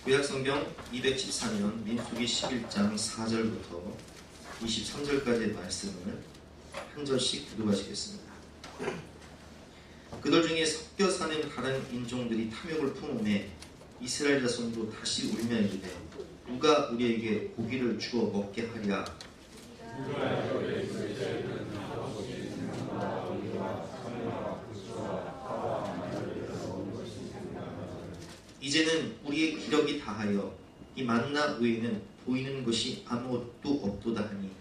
구약성경 214년 민수기 11장 4절부터 23절까지의 말씀을 한 절씩 교독하시겠습니다. 그들 중에 섞여 사는 다른 인종들이 탐욕을 품음에 이스라엘 자손도 다시 울며 이르되 누가 우리에게 고기를 주어 먹게 하랴. 이제는 우리의 기력이 다하여 이 만나 외에는 보이는 것이 아무것도 없도다 하니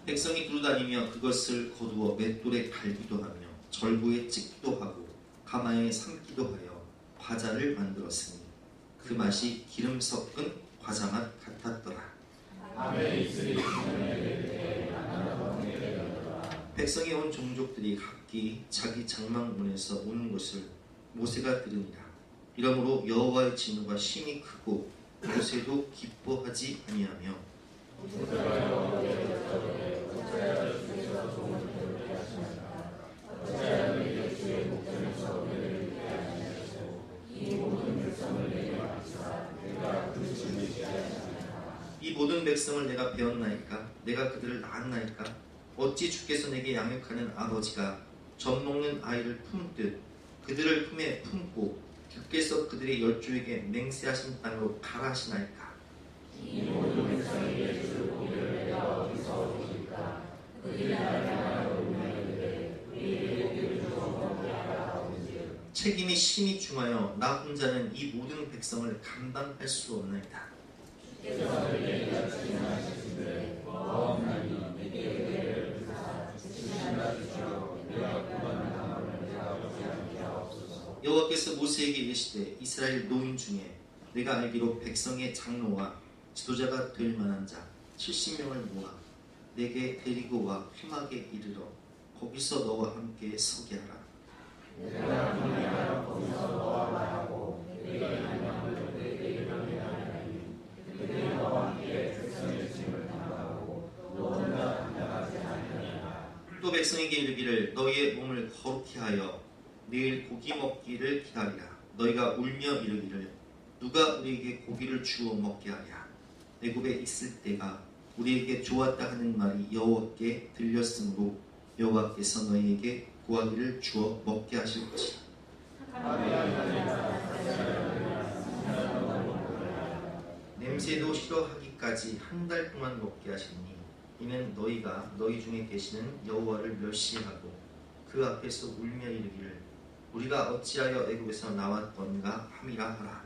백성이 두루다니며 그것을 거두어 맷돌에 갈기도 하며 절구에 찍기도 하고 가마에 삶기도 하여 과자를 만들었으니 그 맛이 기름 섞은 과자 맛 같았더라. 백성이 온 종족들이 각기 자기 장막문에서 오는 것을 모세가 들으니라. 이러므로 여호와의 진노가 심히 크고 모세도 기뻐하지 아니하며 이 모든 백성을 내가 배웠나이까? 내가 그들을 낳았나이까? 어찌 주께서 내게 양육하는 아버지가 젖 먹는 아이를 품듯 그들을 품에 품고 주께서 그들의 열조에게 맹세하신 땅으로 가라 하시나이까? 이 모든 백성이 예수를 보기를 내가 어디서 오실까? 그들이 나를 향하여 울며 우리에게 고기를 주어 먹게 하라 하온즉 책임이 심히 중하여 나 혼자는 이 모든 백성을 감당할 수 없나이다. 주께서 내게 말씀하시는데 뭐하나니 내게 은혜를 베푸사 주시나 주시오 내가 그만 당하면 내가 오지 않게 하옵소서. 여호와께서 모세에게 이르시되 이스라엘 노인 중에 내가 알기로 백성의 장로와 지도자가 될 만한 자 70명을 모아 내게 데리고 와 회막에 이르러 거기서 너와 함께 서게 하라. 내가 분명하여 거기서 너와 말하고 내가 이만을 내게 이르게 하리니 그들이 너와 함께 백성의 짐을 담당하고 너 혼자 감당하지 아니하리라. 또 백성에게 이르기를 너희의 몸을 거룩히 하여 내일 고기 먹기를 기다리라. 너희가 울며 이르기를 누가 우리에게 고기를 주어 먹게 하랴. 애굽에 있을 때가 우리에게 좋았다 하는 말이 여호와께 들렸으므로 여호와께서 너희에게 고기를 주어 먹게 하실 것이다. 냄새도 싫어하기까지 한 달 동안 먹게 하시니 이는 너희가 너희 중에 계시는 여호와를 멸시하고 그 앞에서 울며 이르기를 우리가 어찌하여 애굽에서 나왔던가 함이라 하라.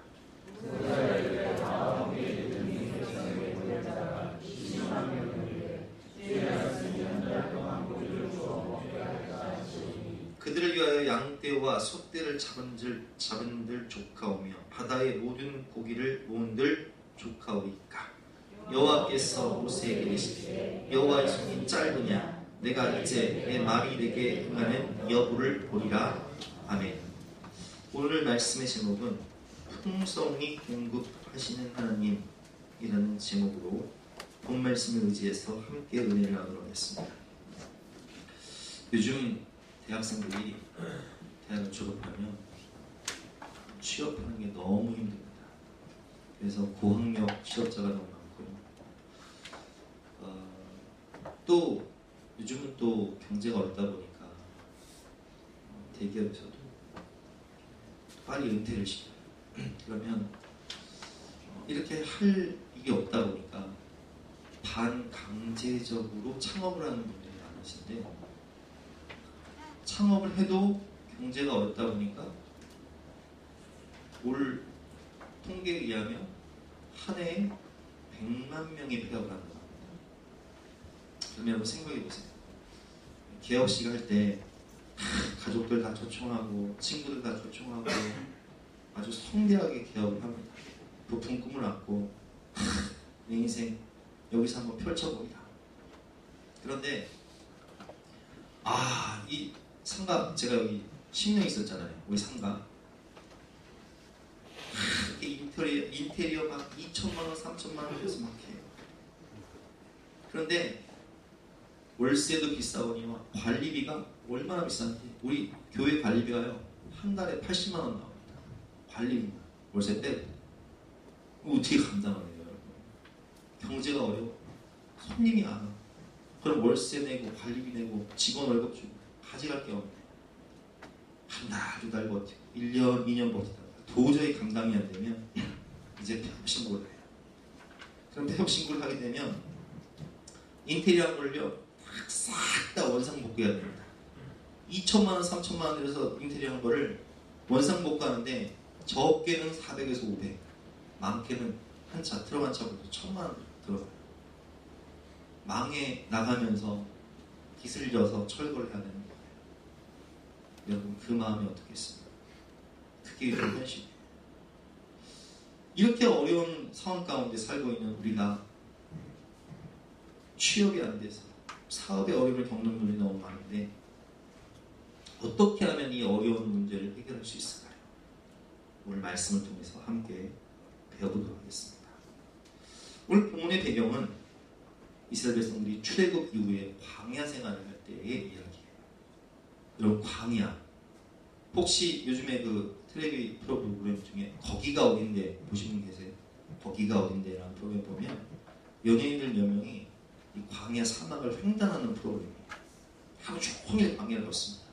그들을 위하여 양떼와 소떼를 잡은들 조카오며 바다의 모든 고기를 모은들 조카오리까. 여호와께서 모세에게 이르시되 여호와의 손이 짧으냐 내가 이제 내 말이 내게 응하는 여부를 보리라. 아멘. 오늘 말씀의 제목은 풍성히 공급하시는 하나님이라는 제목으로 본 말씀을 의지해서 함께 은혜를 나누도록 하겠습니다. 요즘 대학생들이 대학을 졸업하면 취업하는 게 너무 힘듭니다. 그래서 고학력 취업자가 너무 많고요. 또 요즘은 또 경제가 어렵다 보니까 대기업에서도 빨리 은퇴를 시켜요. 그러면 이렇게 할 일이 없다 보니까 반강제적으로 창업을 하는 분들이 많으신데 창업을 해도 경제가 어렵다 보니까 올 통계에 의하면 한 해에 100만 명이 폐업을 하는 겁니다. 그러면 여러분 생각해 보세요. 개업식 할 때 가족들 다 초청하고 친구들 다 초청하고 아주 성대하게 개업을 합니다. 부푼 꿈을 안고 내 인생 여기서 한번 펼쳐보이라. 그런데 이 상가 제가 여기 10년 있었잖아요. 우리 상가 인테리어 막 2천만원 3천만원 해서 막 해요. 그런데 월세도 비싸거니와 관리비가 얼마나 비싼지 우리 교회 관리비가요 한 달에 80만 원 나옵니다. 관리비만 월세 빼고. 어떻게 감당하네요, 여러분? 경제가 어려워. 손님이 안 와. 그럼 월세 내고 관리비 내고 직원 월급 주고 가져갈 게 없네. 한 달, 두 달 버티고 1년, 2년 버티다가 도저히 감당이 안 되면 이제 폐업 신고를 해요. 그럼 폐업 신고를 하게 되면 인테리어 한걸요 싹 다 원상복구해야 됩니다. 2천만 원, 3천만 원 들여서 인테리어 한 거를 원상복구하는데 적게는 400에서 500, 많게는 한 차 들어간 차부터 1,000만 원 들어가요. 망해 나가면서 기슬려서 철거를 해야 되는 거예요. 여러분 그 마음이 어떻겠습니까? 그게 현실이에요. 이렇게 어려운 상황 가운데 살고 있는 우리가 취업이 안 돼서 사업의 어려움을 겪는 분이 너무 많은데 어떻게 하면 이 어려운 문제를 해결할 수 있을까요? 오늘 말씀을 통해서 함께 배워보도록 하겠습니다. 오늘 본문의 배경은 이스라엘 백성들이 출애굽 이후에 광야 생활을 할 때의 이야기예요. 여러분 광야 혹시 요즘에 그 텔레비 프로그램 중에 거기가 어딘데 보신 분 계세요? 거기가 어딘데 라는 프로그램 보면 연예인들 몇 명이 이 광야 사막을 횡단하는 프로그램이에요. 하루 종일 광야를 걷습니다.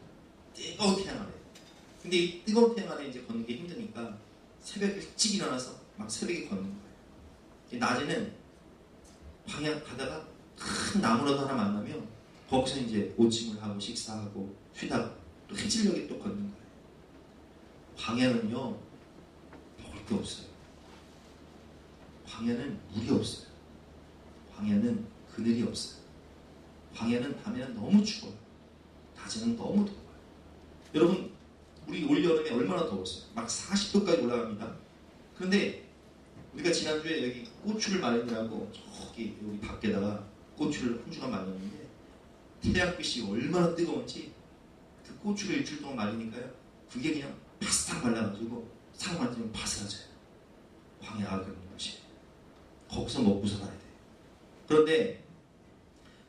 뜨거운 태양 아래. 근데 이 뜨거운 태양 아래 이제 걷는 게 힘드니까 새벽 일찍 일어나서 막 새벽에 걷는 거예요. 낮에는 광야 가다가 큰 나무라도 하나 만나면 거기서 이제 오침을 하고 식사하고 쉬다가 또 해질녘에 또 걷는 거예요. 광야는요 먹을 게 없어요. 광야는 물이 없어요. 광야는 그늘이 없어요. 광야는 밤에는 너무 추워요. 낮에는 너무 더워요. 여러분 우리 올여름에 얼마나 더웠어요? 막 40도까지 올라갑니다. 그런데 우리가 지난주에 여기 고추를 말리느라고 저기 여기 밖에다가 고추를 한 주간 말렸는데 태양빛이 얼마나 뜨거운지 그 고추를 일주일 동안 말리니까요 그게 그냥 바싹 말라가지고 상 만지면 바스라져요. 광야가 그런 것이. 거기서 먹고 살아야 돼요. 그런데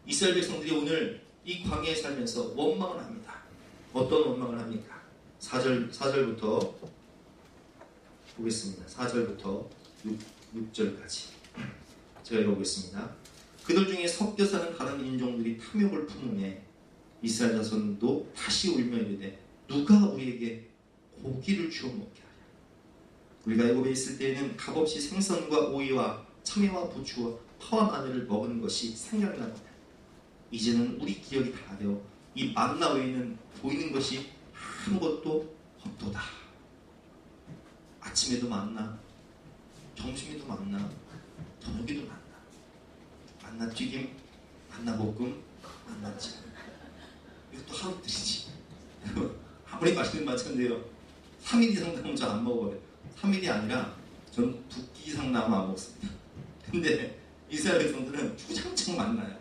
이스라엘 백성들이 오늘 이 광야에 살면서 원망을 합니다. 어떤 원망을 합니까? 4절부터 보겠습니다. 4절부터 6절까지 제가 읽어보겠습니다. 그들 중에 섞여 사는 다른 인종들이 탐욕을 품음에 이스라엘 자손도 다시 울며 이르되 누가 우리에게 고기를 주어 먹게 하랴. 우리가 애굽에 있을 때에는 값없이 생선과 오이와 참외와 부추와 파와 마늘을 먹은 것이 생각이 나거든. 이제는 우리 기억이 다하여 이 만나 외에는 보이는 것이 아무것도 없도다. 아침에도 만나, 점심에도 만나, 저녁에도 만나. 만나 튀김, 만나 볶음, 만나 찜. 이것도 하루들이지. 아무리 맛있는 반찬인데요 3일 이상 나오면 저 안 먹어요. 3일이 아니라 전 2끼 이상 나오면 안 먹습니다. 근데 이스라엘 백성들은 주장창 만나요.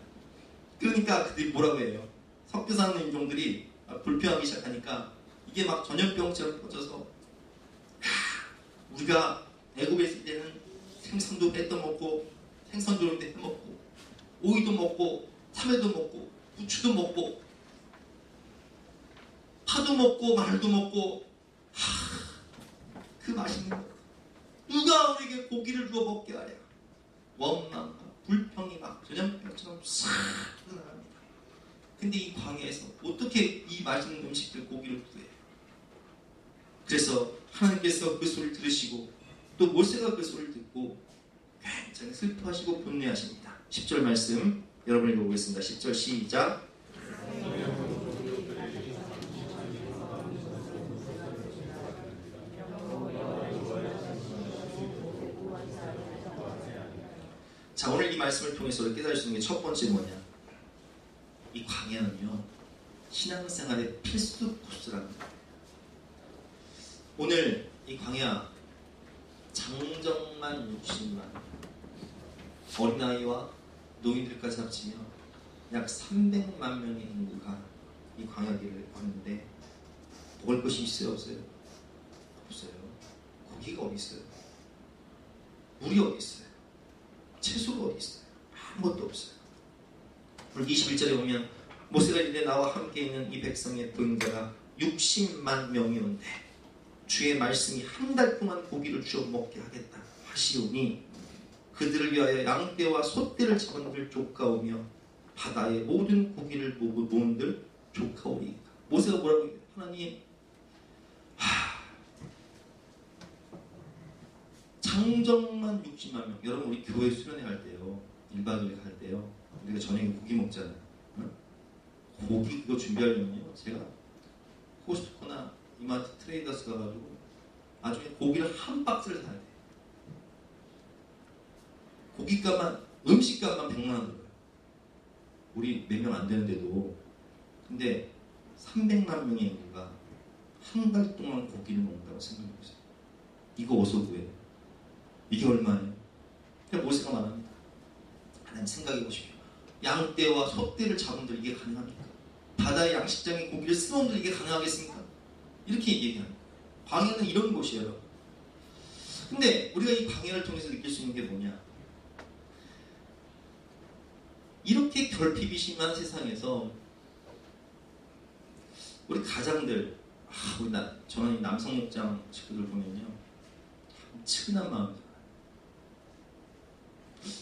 그러니까 그들이 뭐라고 해요? 섞여 사는 인종들이 불평하기 시작하니까 이게 막 전염병처럼 퍼져서 우리가 애굽에 있을 때는 생선도 뺏어 먹고 생선 조림도 해 먹고 오이도 먹고 참외도 먹고 부추도 먹고 파도 먹고 마늘도 먹고 그 맛있는 거 누가 우리에게 고기를 주어 먹게 하랴. 원망과 불평이 막 전염병처럼 싹 흘러나갑니다. 근데 이 광야에서 어떻게 이 맛있는 음식들 고기를 구해요? 그래서 하나님께서 그 소리를 들으시고 또 모세가 그 소리를 듣고 굉장히 슬퍼하시고 분노하십니다. 10절 말씀 여러분 읽어보겠습니다. 10절 시작. 자, 오늘 이 말씀을 통해서 깨달을 수 있는 게 첫 번째 뭐냐? 이 광야는요 신앙생활의 필수 코스라는 거예요. 오늘 이 광야 장정만 60만 어린아이와 노인들까지 합치면 약 300만 명의 인구가 이 광야길을 걷는데 먹을 것이 있어요? 없어요? 없어요. 고기가 어디 있어요? 물이 어디 있어요? 채소가 어디 있어요? 아무것도 없어요. 오늘 21절에 보면 모세가 이르되 나와 함께 있는 이 백성의 보행자가 60만 명이온데 주의 말씀이 한 달 동안 고기를 주어 먹게 하겠다 하시오니 그들을 위하여 양떼와 소떼를 잡은들 족가오며 바다의 모든 고기를 모은들 족하오리이까. 모세가 뭐라고 얘기해요? 하나님, 장정만 60만 명. 여러분 우리 교회 수련회 할 때요, 1박 2일 갈 때요, 우리가 저녁에 고기 먹잖아요. 응? 고기 그거 준비하려면요, 제가 코스트코나 이마트 트레이더스 가가지고 나중에 고기를 한 박스를 사야 돼요. 고기값만, 음식값만 100만 원 들어요. 우리 몇 명 안 되는데도. 근데 300만 명의 인구가 한 달 동안 고기를 먹는다고 생각해보세요. 이거 어디서 구해요? 이게 얼마예요? 그냥 모세가 말합니다. 하나님 생각해보십시오. 양떼와 소떼를 잡은들 이게 가능합니까? 바다의 양식장에 고기를 쓸어온들 이게 가능하겠습니까? 이렇게 얘기합니다. 광야는 이런 곳이에요. 근데 우리가 이 광야를 통해서 느낄 수 있는 게 뭐냐? 이렇게 결핍이 심한 세상에서 우리 가장들, 저는 이 남성 목장 친구들 보면요, 참 측은한 마음이 들어요.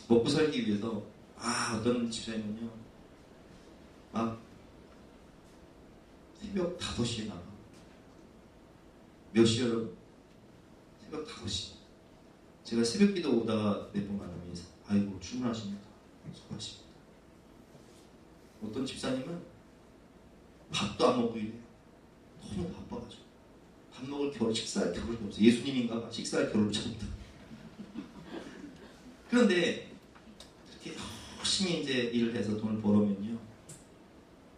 먹고 살기 위해서 어떤 집사님은요, 막 새벽 5시에 나가. 몇 시에 여러분? 새벽 5시. 제가 새벽기도 오다가 몇 번 만나면 아이고 출근하십니다. 수고하십니다. 어떤 집사님은 밥도 안 먹고 이래요. 너무 바빠가지고 밥 먹을 겨울, 식사할 겨울이 없어요. 예수님인가 봐. 식사할 겨울을 참다. 그런데 그렇게 열심히 이제 일을 해서 돈을 벌어오면요,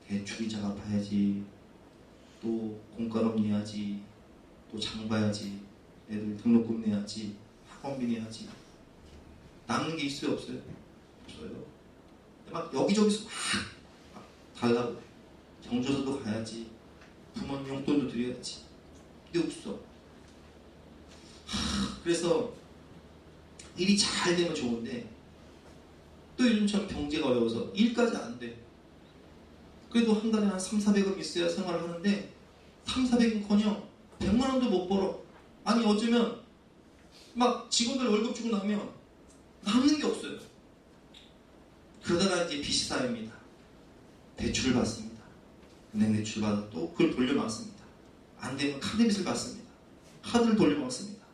대출이자가 봐야지, 또 공과금 내야지, 또 장 봐야지, 애들 등록금 내야지, 학원비 내야지. 남는 게 있어요, 없어요? 없어요. 막 여기저기서 막 달라고. 경조사도 가야지, 부모님 용돈도 드려야지. 근데 없어. 그래서 일이 잘 되면 좋은데 또 요즘처럼 경제가 어려워서 일까지 안 돼. 그래도 한 달에 한 300~400원 있어야 생활을 하는데 300~400원커녕 100만 원도 못 벌어. 아니 어쩌면 막 직원들 월급 주고 나면 남는 게 없어요. 그러다가 이제 빚이 쌓입니다. 대출을 받습니다. 은행 대출 받아 또 그걸 돌려막습니다. 안 되면 카드빚을 받습니다. 카드를 돌려막습니다.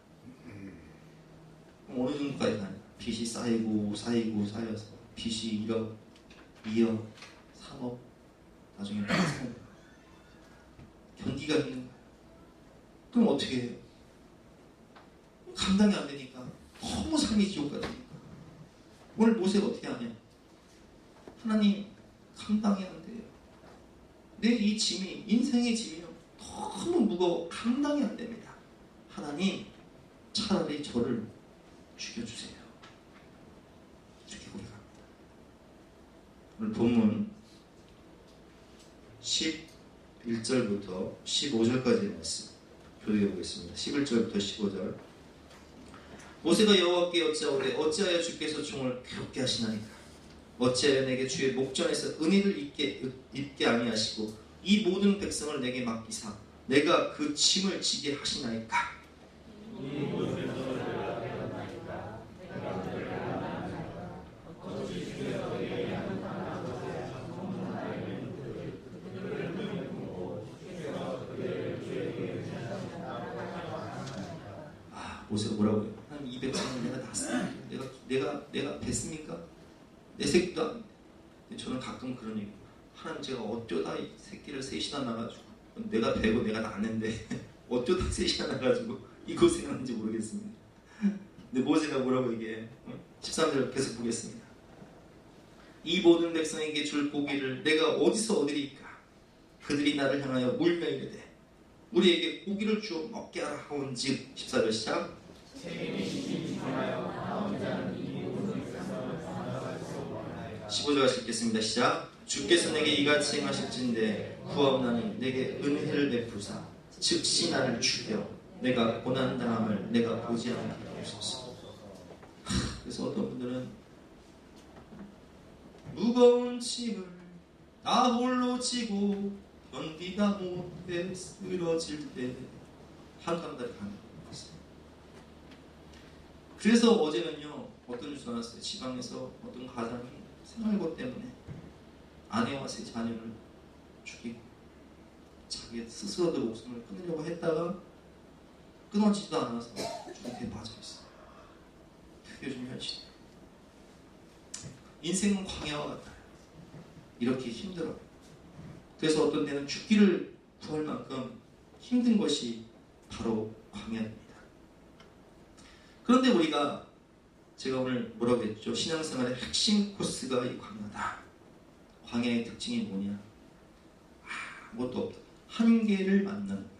그럼 어느 정도까지 가냐? 빚이 쌓여서 빚이 1억, 2억, 3억, 나중에 3억. 견디가 힘든 거예요. 그럼 어떻게 해요? 감당이 안 되니까 너무 삶이 지옥 같으니까 오늘 모세가 어떻게 하냐? 하나님, 감당이 안 돼요. 내 이 짐이, 인생의 짐이요, 너무 무거워 감당이 안 됩니다. 하나님, 차라리 저를 죽여주세요. 이렇게 고백합니다. 오늘 본문 11절부터 15절까지의 말씀 교독해 보겠습니다. 11절부터 15절. 모세가 여호와께 여짜오되 어찌하여 주께서 종을 괴롭게 하시나이까? 어찌하여 내게 주의 목전에서 은혜를 입게 아니하시고 이 모든 백성을 내게 맡기사 내가 그 짐을 지게 하시나이까? 모세가 뭐라고 해요? 하나님, 이 백성을 내가 낳았습니까? 내가 뵀습니까? 내 새끼도 아닌데. 저는 가끔 그런 얘기, 하나님, 제가 어쩌다 이 새끼를 셋이나 낳아가지고, 내가 배고 내가 낳았는데 어쩌다 셋이나 낳아가지고 이 고생하는지 모르겠습니다. 근데 모세가 뭐라고 얘기해? 13절 계속 보겠습니다. 이 모든 백성에게 줄 고기를 내가 어디서 얻으리까? 그들이 나를 향하여 울며 이르되 우리에게 고기를 주어 먹게 하라 하온즉. 14절 시작. 15절 같이 읽겠습니다. 시작. 주께서 내게 이같이 행하실진대 구하옵나니 내게 은혜를 베푸사 즉시 나를 죽여 내가 고난당함을 내가 보지 않게 하옵소서. 그래서 어떤 분들은 무거운 짐을 나 홀로 지고 견디다 못해 쓰러질 때 한강 다리 가는 거였어요. 그래서 어제는요, 어떤 뉴스가 나왔어요. 지방에서 어떤 가장이 생활고 때문에 아내와 세 자녀를 죽이고 자기 스스로도 목숨을 끊으려고 했다가 끊어지지도 않아서 중태에 빠져있어요. 그게 요즘 현실이에요. 인생은 광야와 같아요. 이렇게 힘들어요. 그래서 어떤 때는 죽기를 구할 만큼 힘든 것이 바로 광야입니다. 그런데 우리가 제가 오늘 뭐라고 했죠? 신앙생활의 핵심 코스가 이 광야다. 광야의 특징이 뭐냐? 아무것도 없다. 한계를 만나는 거예요.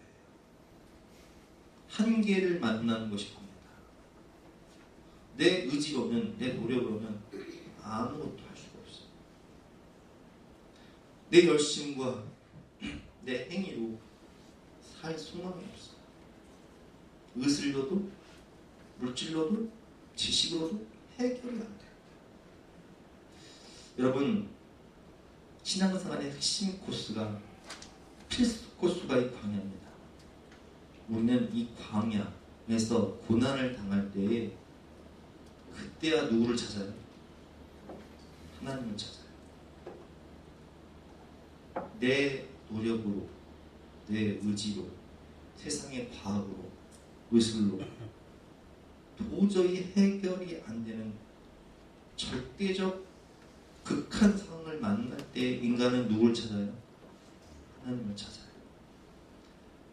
한계를 만나는 것이 광야다. 내 의지로는, 내 노력으로는 아무것도 할 수가 없어요. 내 열심과 내 행위로 살 소망이 없어요. 의술로도 물질로도 지식으로도 해결이 안 돼요. 여러분, 신앙생활의 핵심 코스가, 필수 코스가 이 광야입니다. 우리는 이 광야에서 고난을 당할 때에 그때야 누구를 찾아요? 하나님을 찾아요. 내 노력으로, 내 의지로, 세상의 과학으로, 의술로 도저히 해결이 안 되는 절대적 극한 상황을 만날 때 인간은 누굴 찾아요? 하나님을 찾아요.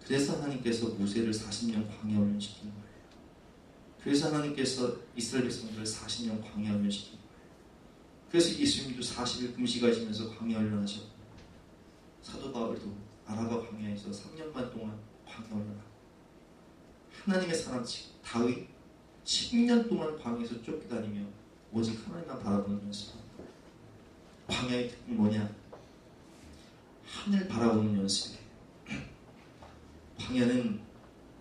그래서 하나님께서 모세를 40년 광야 훈련시킨 거예요. 그래서 하나님께서 이스라엘 백성들을 40년 광야 훈련시킨 거예요. 그래서 예수님도 40일 금식하시면서 광야 훈련하셨고, 사도 바울도 아라바 광야에서 3년반 동안 광야 훈련하고, 하나님의 사람 다윗 10년 동안 광야에서 쫓겨다니며 오직 하나님만 바라보는 연습합니다. 광야의 특징이 뭐냐? 하늘 바라보는 연습이에요. 광야는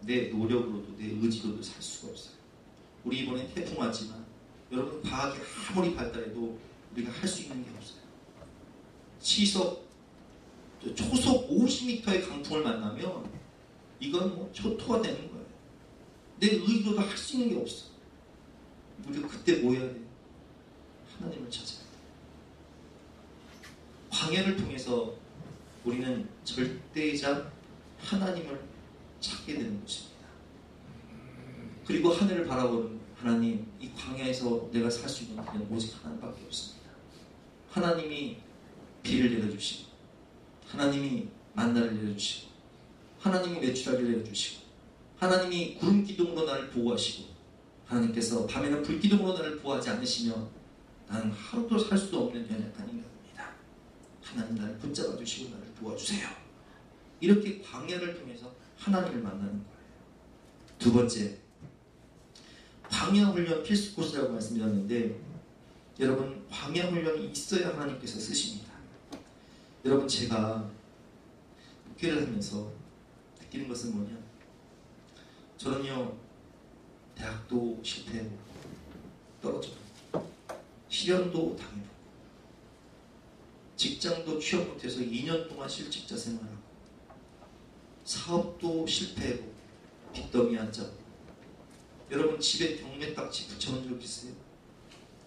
내 노력으로도 내 의지로도 살 수가 없어요. 우리 이번에 태풍 왔지만 여러분, 과학이 아무리 발달해도 우리가 할 수 있는 게 없어요. 초속 50m의 강풍을 만나면 이건 뭐 초토화 되는 거예요. 내 의지로도 할 수 있는 게 없어. 우리가 그때 뭐 해야 돼? 하나님을 찾아야 돼. 광야를 통해서 우리는 절대자 하나님을 찾게 되는 것입니다. 그리고 하늘을 바라보는 하나님, 이 광야에서 내가 살 수 있는 길은 오직 하나님밖에 없습니다. 하나님이 비를 내려주시고, 하나님이 만나를 내려주시고, 하나님이 메추라기를 내려주시고, 하나님이 구름 기둥으로 나를 보호하시고, 하나님께서 밤에는 불 기둥으로 나를 보호하지 않으시면 나는 하루도 살 수도 없는 연약한 인간입니다. 하나님 나를 붙잡아 주시고 나를 도와주세요. 이렇게 광야를 통해서 하나님을 만나는 거예요. 두 번째, 광야 훈련 필수 코스라고 말씀드렸는데, 여러분, 광야 훈련이 있어야 하나님께서 쓰십니다. 여러분, 제가 목회를 하면서 느끼는 것은 뭐냐? 저는요, 대학도 실패하고 떨어져요. 실연도 당해보고, 직장도 취업 못해서 2년 동안 실직자 생활하고, 사업도 실패하고 빚더미 앉아고. 여러분, 집에 경매딱지 붙여놓은 적 있어요?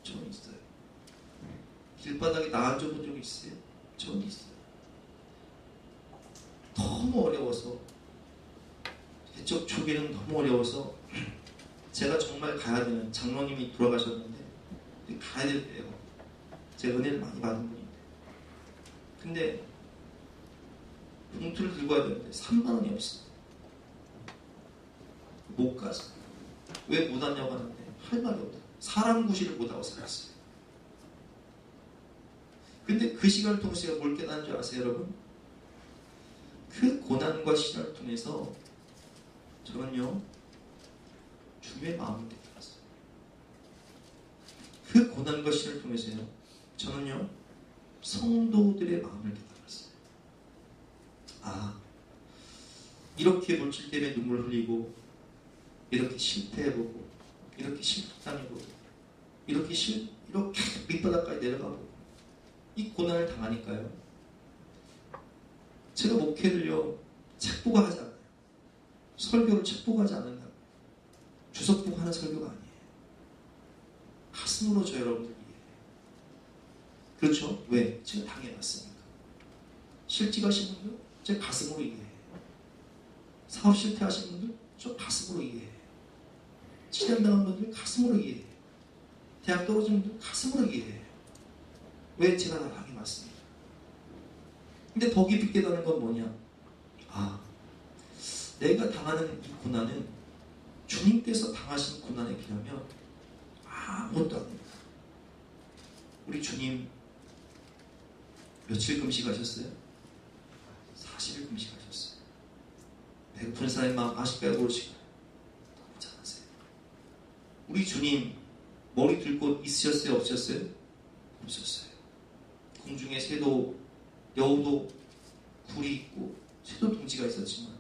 저는 있어요. 길바닥에 나앉아본 적 있어요? 저는 있어요. 너무 어려워서, 개척 초기는 너무 어려워서 제가 정말 가야 되는, 장로님이 돌아가셨는데 가야 될 때예요. 제가 은혜를 많이 받은 분인데, 근데 봉투를 들고 와야 되는데 3만 원이 없어. 못 가서. 왜 못 왔냐고 하는데 할 말이 없다. 사람 구실을 못하고 살았어요. 근데 그 시간을 통해서 제가 뭘 깨달은 줄 아세요, 여러분? 그 고난과 시련을 통해서 저는요, 주님의 마음을 깨달았어요. 그 고난과 시련을 통해서요, 저는요, 성도들의 마음을 깨달았어요. 아, 이렇게 물질 때문에 눈물 흘리고, 이렇게 실패해보고, 이렇게 실패당해보고, 이렇게 밑바닥까지 내려가고, 이 고난을 당하니까요, 제가 목회를요, 책 보고 하지 않아요. 설교를 책보가지 않는다. 주석보고 하는 설교가 아니에요. 가슴으로 저 여러분들 이해해요. 그렇죠? 왜? 제가 당해봤으니까. 실직 하신 분들 제 가슴으로 이해해요. 사업 실패하신 분들 저 가슴으로 이해해요. 치련당한 분들 가슴으로 이해해요. 대학 떨어진 분들 가슴으로 이해해요. 왜? 제가 다 당해봤으니까. 근데 더 깊이 깨닫는 건 뭐냐? 내가 당하는 이 고난은 주님께서 당하신 고난에 비하면 아무것도 아닙니다. 우리 주님 며칠 금식하셨어요? 40일 금식하셨어요. 배고픈 사람의 마음 아실까요? 모르실까요? 너무 잘 아세요. 우리 주님 머리 들고 있으셨어요? 없으셨어요? 없었어요. 공중에 새도 여우도 굴이 있고 새도 둥지가 있었지만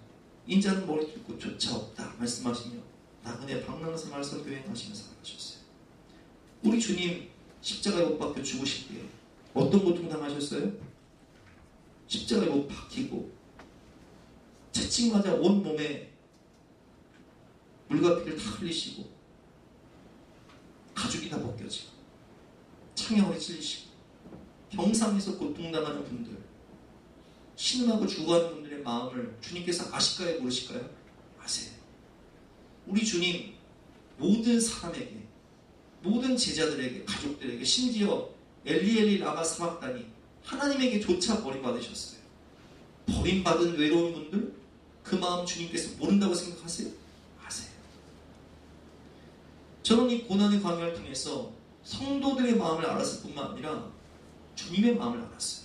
인자는 머리 들고 조차 없다 말씀하시며 나그네 방랑생활에서 교행하시며 살아가셨어요. 우리 주님 십자가에 못 박혀 죽으실 때 어떤 고통 당하셨어요? 십자가에 못 박히고 채찍 맞아 온 몸에 물과 피를 다 흘리시고 가죽이 다 벗겨지고 창형으로 찔리시고 병상에서 고통당하는 분들, 신음하고 죽어가는 분들의 마음을 주님께서 아실까요? 모르실까요? 아세요. 우리 주님 모든 사람에게, 모든 제자들에게, 가족들에게, 심지어 엘리엘리 라마 사막다니 하나님에게조차 버림받으셨어요. 버림받은 외로운 분들 그 마음 주님께서 모른다고 생각하세요? 아세요. 저는 이 고난의 광야를 통해서 성도들의 마음을 알았을 뿐만 아니라 주님의 마음을 알았어요.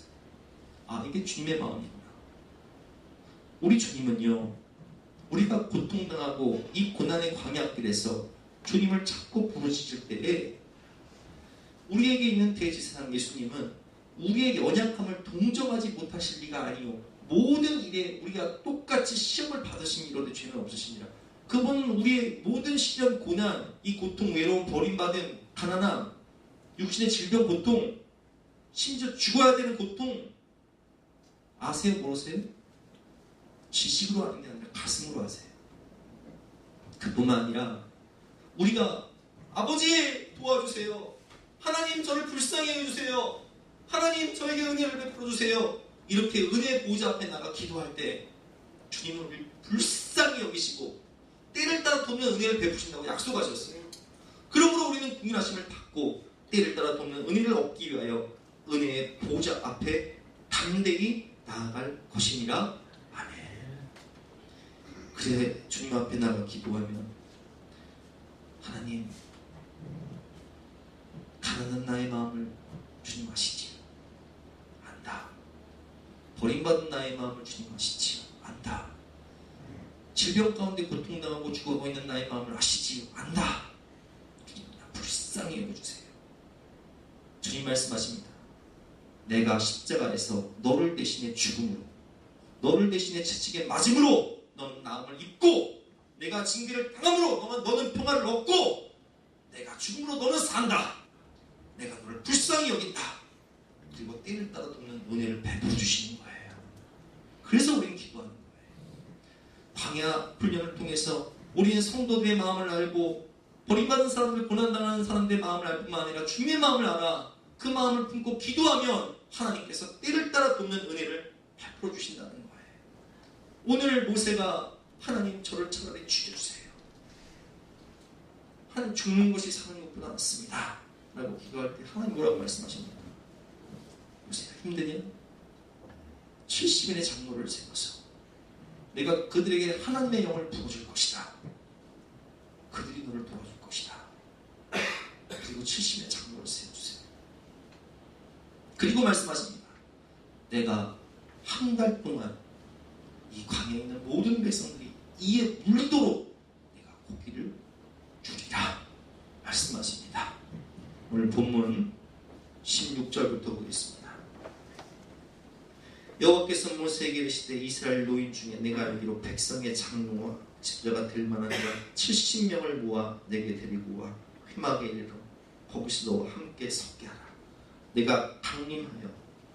이게 주님의 마음이구나. 우리 주님은요, 우리가 고통당하고 이 고난의 광야길에서 주님을 찾고 부르짖을 때에 우리에게 있는 대지사장 예수님은 우리의 연약함을 동정하지 못하실 리가 아니요 모든 일에 우리가 똑같이 시험을 받으신 이로도 죄는 없으시니라. 그분은 우리의 모든 시련, 고난, 이 고통, 외로움, 버림받은 가난함, 육신의 질병, 고통, 심지어 죽어야 되는 고통 아세요? 모르세요? 지식으로 하는 게 아니라 가슴으로 하세요. 그뿐만 아니라 우리가 아버지 도와주세요. 하나님 저를 불쌍히 해주세요. 하나님 저에게 은혜를 베풀어 주세요. 이렇게 은혜 보호자 앞에 나가 기도할 때 주님은 우리를 불쌍히 여기시고 때를 따라 돕는 은혜를 베푸신다고 약속하셨어요. 그러므로 우리는 국민하심을 받고 때를 따라 돕는 은혜를 얻기 위하여 은혜의 보호자 앞에 담대히 나아갈 것이니라. 아멘. 그래 주님 앞에 나가 기도하면 하나님 가난한 나의 마음을 주님 아시지요. 안다. 버림받은 나의 마음을 주님 아시지요. 안다. 질병 가운데 고통당하고 죽어가고 있는 나의 마음을 아시지요. 안다. 주님 나 불쌍히 여겨주세요. 주님 말씀하십니다. 내가 십자가에서 너를 대신해 죽음으로 너를 대신해 채찍에 맞음으로 너는 나음을 입고 내가 징계를 당함으로 너는 평화를 얻고 내가 죽음으로 너는 산다. 내가 너를 불쌍히 여긴다. 그리고 때를 따라 돕는 은혜를 베풀어 주시는 거예요. 그래서 우리는 기도하는 거예요. 광야 훈련을 통해서 우리는 성도들의 마음을 알고 버림받은 사람들, 고난당하는 사람들의 마음을 알 뿐만 아니라 주님의 마음을 알아 그 마음을 품고 기도하면 하나님께서 때를 따라 돕는 은혜를 베풀어 주신다는 거예요. 오늘 모세가 하나님 저를 차라리 죽여주세요. 하나님 죽는 것이 사는 것보다 낫습니다. 라고 기도할 때 하나님 뭐라고 말씀하십니까? 모세가 힘드냐? 70인의 장로를 세워서 내가 그들에게 하나님의 영을 부어줄 것이다. 그들이 너를 도와줄 것이다. 그리고 70인의 장로를 세워주세요. 그리고 말씀하십니다. 내가 한 달 동안 이 광야에 있는 모든 백성들이 이에 물리도록 내가 고기를 주리라 말씀하십니다. 오늘 본문 16절부터 보겠습니다. 여호와께서 모세에게 이르시되 이스라엘 노인 중에 내가 알기로 백성의 장로와 집자가 될 만한 자 70명을 모아 내게 데리고 와 회막에 이르러 거기서 너와 함께 섰게 하라. 내가 강림하여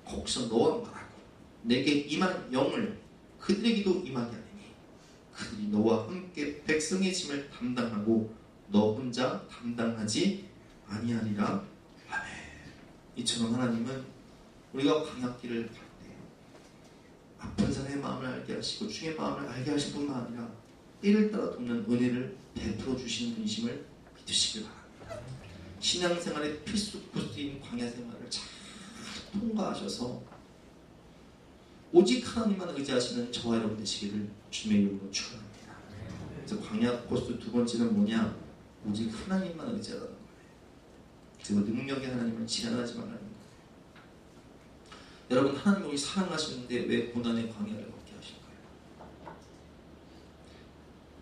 거기서 너와 말하고 내게 임한 영을 그들에게도 임하게 하리니 그들이 너와 함께 백성의 짐을 담당하고 너 혼자 담당하지 아니하리라. 아멘. 이처럼 하나님은 우리가 광야길을 갈 때 아픈 사람의 마음을 알게 하시고 주의 마음을 알게 하실 뿐만 아니라 때를 따라 돕는 은혜를 베풀어 주시는 분이심을 믿으시길 바랍니다. 신앙생활의 필수 코스인 광야 생활을 잘 통과하셔서 오직 하나님만 의지하시는 저와 여러분 되시기를 주님의 이름으로 축원합니다. 그래서 광야 코스 두 번째는 뭐냐? 오직 하나님만 의지하라는 거예요. 그리고 능력의 하나님을 제한하지 말라는 거예요. 여러분, 하나님 우리 사랑하시는데 왜 고난의 광야를 걷게 하실까요?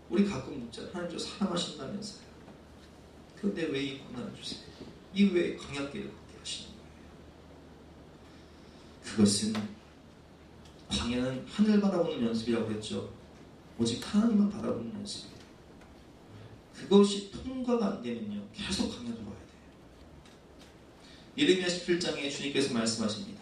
우리 가끔 묻잖아요. 하나님 저 사랑하신다면서요. 그런데 왜 이 고난을 주세요? 이 왜 광야길을 걷게 하시는 거예요? 그것은 광야는 하늘 바라보는 연습이라고 했죠. 오직 하나님만 바라보는 연습이에요. 그것이 통과가 안 되면요, 계속 광야로 가야 돼요. 예레미야 17장에 주님께서 말씀하십니다.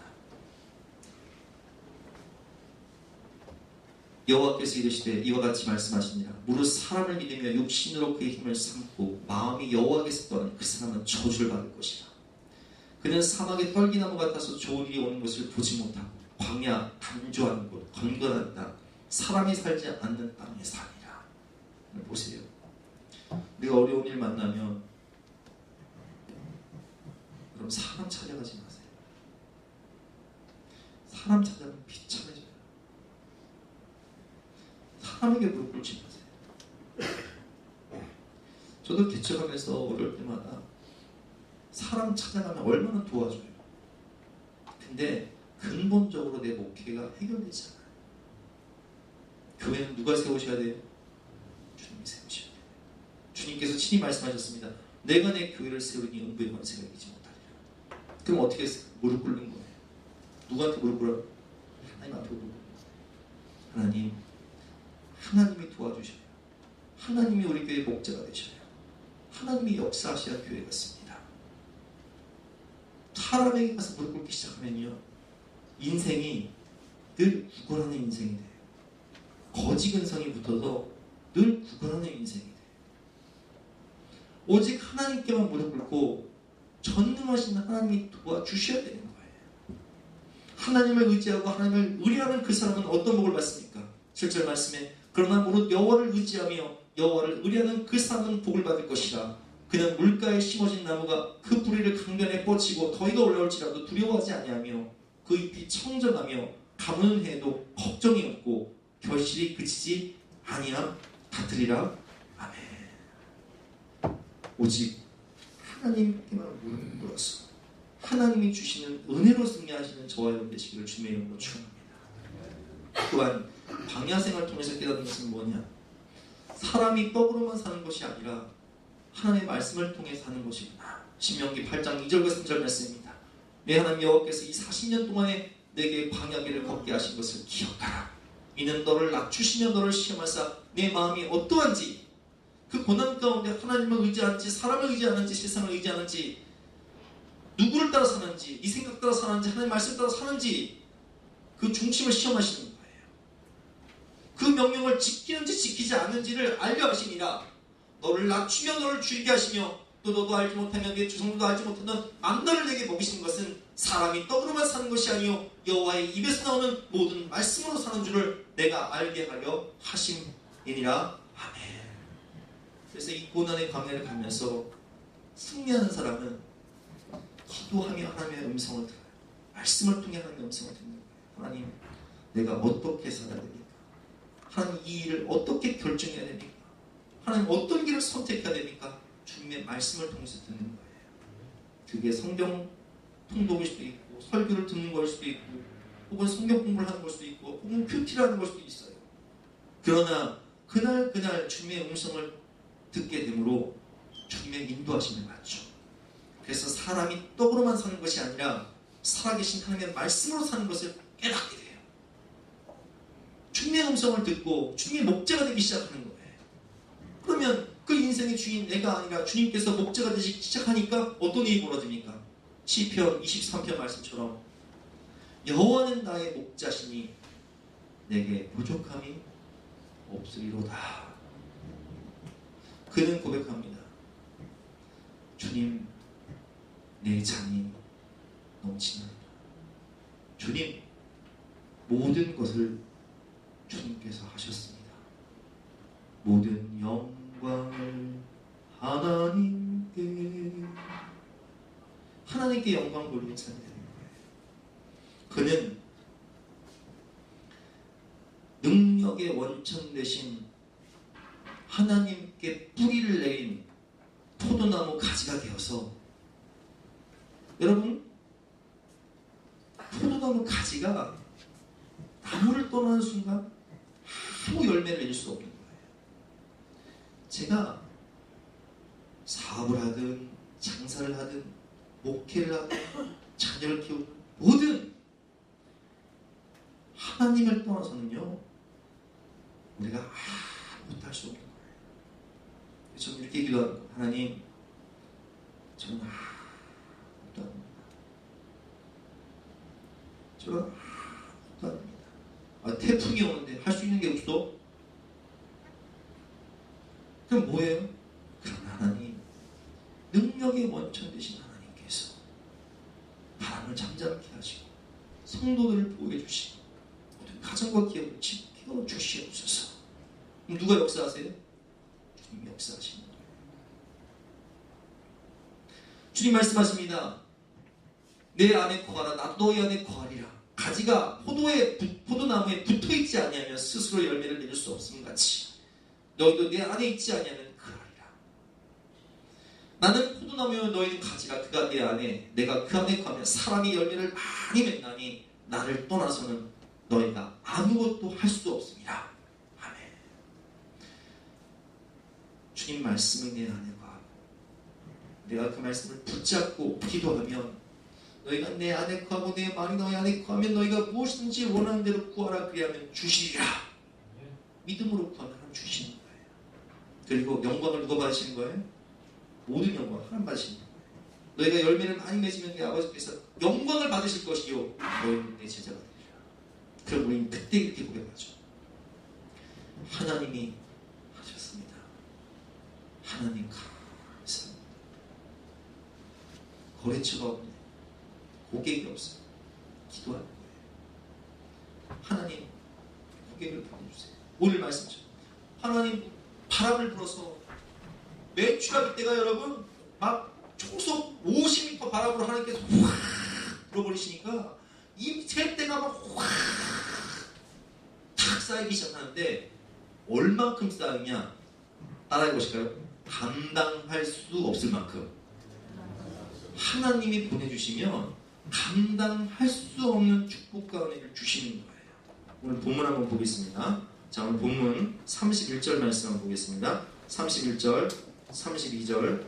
여호와께서 이르시되 이와 같이 말씀하시니라. 무릇 사람을 믿으며 육신으로 그의 힘을 삼고 마음이 여호와께서 떠난 그 사람은 저주를 받을 것이라. 그는 사막의 떨기나무 같아서 좋은 일이 오는 것을 보지 못하고 광야 단조한 곳 건건한 땅 사람이 살지 않는 땅에 사니라. 보세요. 우리가 어려운 일 만나면 그럼 사람 찾아가지 마세요. 사람 찾아가면 비참해져요. 사람에게 무릎 꿇지 마세요. 저도 개척하면서 어려울 때마다 사람 찾아가면 얼마나 도와줘요. 근데 근본적으로 내 목회가 해결되지 않아요. 교회는 누가 세우셔야 돼요? 주님이 세우셔야 돼요. 주님께서 친히 말씀하셨습니다. 내가 내 교회를 세우니 음부의 권세가 이기지 못하리라. 그럼 어떻게 무릎 꿇는 거예요? 누구한테 무릎 꿇어요? 하나님 앞에 무릎 꿇어요. 하나님, 하나님이 도와주셔요. 하나님이 우리 교회의 목자가 되셔요. 하나님이 역사하셔야 교회가 씁니다. 사람에게 가서 무릎 꿇기 시작하면요, 인생이 늘 구걸하는 인생이 돼요. 거지 근성이 붙어서 늘 구걸하는 인생이 돼요. 오직 하나님께만 무릎 꿇고 전능하신 하나님이 도와주셔야 되는 거예요. 하나님을 의지하고 하나님을 의뢰하는 그 사람은 어떤 복을 받습니까? 7절 말씀에 그러나 무릇 여호와를 의지하며 여호와를 의뢰하는 그 사람은 복을 받을 것이라. 그는 물가에 심어진 나무가 그 뿌리를 강변에 뻗치고 더위가 올라올지라도 두려워하지 아니하며 그 잎이 청정하며 가무는 해에도 걱정이 없고 결실이 그치지 아니함 같으리라. 아멘. 오직 하나님께만 무릎 꿇어서 하나님이 주시는 은혜로 승리하시는 저와 여러분 되시기를 주님의 이름으로 축원합니다. 또한 광야 생활을 통해서 깨닫는 것은 뭐냐? 사람이 떡으로만 사는 것이 아니라 하나님의 말씀을 통해 사는 것이구나. 신명기 8장 2절과 3절 말씀입니다. 내 하나님 여호와께서 이 40년 동안에 내게 광야길을 걷게 하신 것을 기억하라. 이는 너를 낮추시며 너를 시험하사 내 마음이 어떠한지, 그 고난 가운데 하나님을 의지하는지 사람을 의지하는지 세상을 의지하는지 누구를 따라 사는지 네 생각 따라 사는지 하나님의 말씀 따라 사는지 그 중심을 시험하시는 거예요. 그 명령을 지키는지 지키지 않는지를 알려 하시니라. 너를 낮추며 너를 줄이게 하시며 또 너도 알지 못하며 내 조상들도 알지 못하는 만나를 내게 먹이신 것은 사람이 떡으로만 사는 것이 아니요 여호와의 입에서 나오는 모든 말씀으로 사는 줄을 내가 알게 하려 하심이니라. 아멘. 그래서 이 고난의 광야를 가면서 승리하는 사람은 기도하며 하나님의 음성을 들어요. 말씀을 통해 하나님의 음성을 듣는 거예요. 하나님, 내가 어떻게 살아야 됩니까? 하나님, 이 일을 어떻게 결정해야 됩니까? 하나님, 어떤 길을 선택해야 됩니까? 주님의 말씀을 통해서 듣는 거예요. 그게 성경 통독일 수도 있고 설교를 듣는 걸 수도 있고 혹은 성경 공부를 하는 걸 수도 있고 혹은 큐티를 하는 걸 수도 있어요. 그러나 그날 주님의 음성을 듣게 되므로 주님의 인도하심을 받죠. 그래서 사람이 떡으로만 사는 것이 아니라 살아계신 하나님의 말씀으로 사는 것을 깨닫게 돼요. 주님의 음성을 듣고 주님의 목자가 되기 시작하는 거예요. 그러면 그 인생의 주인 내가 아니라 주님께서 목자가 되기 시작하니까 어떤 일이 벌어집니까? 시편 23편 말씀처럼 여호와는 나의 목자시니 내게 부족함이 없으리로다. 그는 고백합니다. 주님, 내 잔이 넘치나이다. 주님, 모든 것을 주님께서 하셨습니다. 모든 영광을 하나님께 영광 돌리는 삶이 되는 거예요. 그는 능력의 원천 되신 하나님께 뿌리를 내린 포도나무 가지가 되어서, 여러분, 포도나무 가지가 나무를 떠나는 순간 아무 열매를 낼 수 없는 거예요. 제가 사업을 하든 장사를 하든 목회를 하든 자녀를 키우든 뭐든 하나님을 떠나서는요, 우리가 아무것도 할 수 없는 거예요. 저는 이렇게 기도하는 거예요. 하나님, 저는 아무것도 안 합니다. 저는 아무것도 안 합니다. 태풍이 오는데 할 수 있는 게 없어? 그럼 뭐예요? 그러나 하나님, 능력의 원천 되신 하나님께서 바람을 잠잠케 하시고 성도들을 보호해 주시고 모든 가정과 기업을 지켜 주시옵소서. 그럼 누가 역사하세요? 주님 역사하시는 거예요. 주님 말씀하십니다. 내 안에 거하라, 나도 너희 안에 거하리라. 가지가 포도나무에 붙어있지 아니하면 스스로 열매를 맺을 수 없음 같이 너희도 내 안에 있지 아니하면 그러리라. 나는 포도나무요 너희는 가지라. 그가 내 안에 내가 그 안에 거하면 사람이 열매를 많이 맺나니 나를 떠나서는 너희가 아무것도 할 수 없습니다. 아멘. 주님 말씀이 내 안에 거하고 내가 그 말씀을 붙잡고 기도하면, 너희가 내 안에 거하고 내 말이 너희 안에 거하면 너희가 무엇이든지 원하는 대로 구하라 그리하면 주시리라. 믿음으로 구하면 하나님 주시는 거예요. 그리고 영광을 누가 받으시는 거예요? 모든 영광을 하나님 받으시는 거예요. 너희가 열매를 많이 맺으면 내 아버지께서 영광을 받으실 것이요 너희는 내 제자가 되리라. 그럼 우리는 그때 이렇게 고백하죠. 하나님이 하셨습니다. 하나님 감사합니다. 거래처가 없네. 고객이 없어요. 기도하는 거예요. 하나님, 고객을 보내주세요. 오늘 말씀이죠. 하나님, 바람을 불어서 매출하기 때가 여러분 막 초속 50m 바람으로 하나님께서 확 불어버리시니까 이 셀때가 막 확 탁 쌓이기 시작하는데 얼만큼 쌓이냐? 따라해 보실까요? 감당할 수 없을 만큼 하나님이 보내주시면 감당할 수 없는 축복과 은혜를 주시는 거예요. 오늘 본문 한번 보겠습니다. 자, 오늘 본문 31절 말씀 한번 보겠습니다. 31절, 32절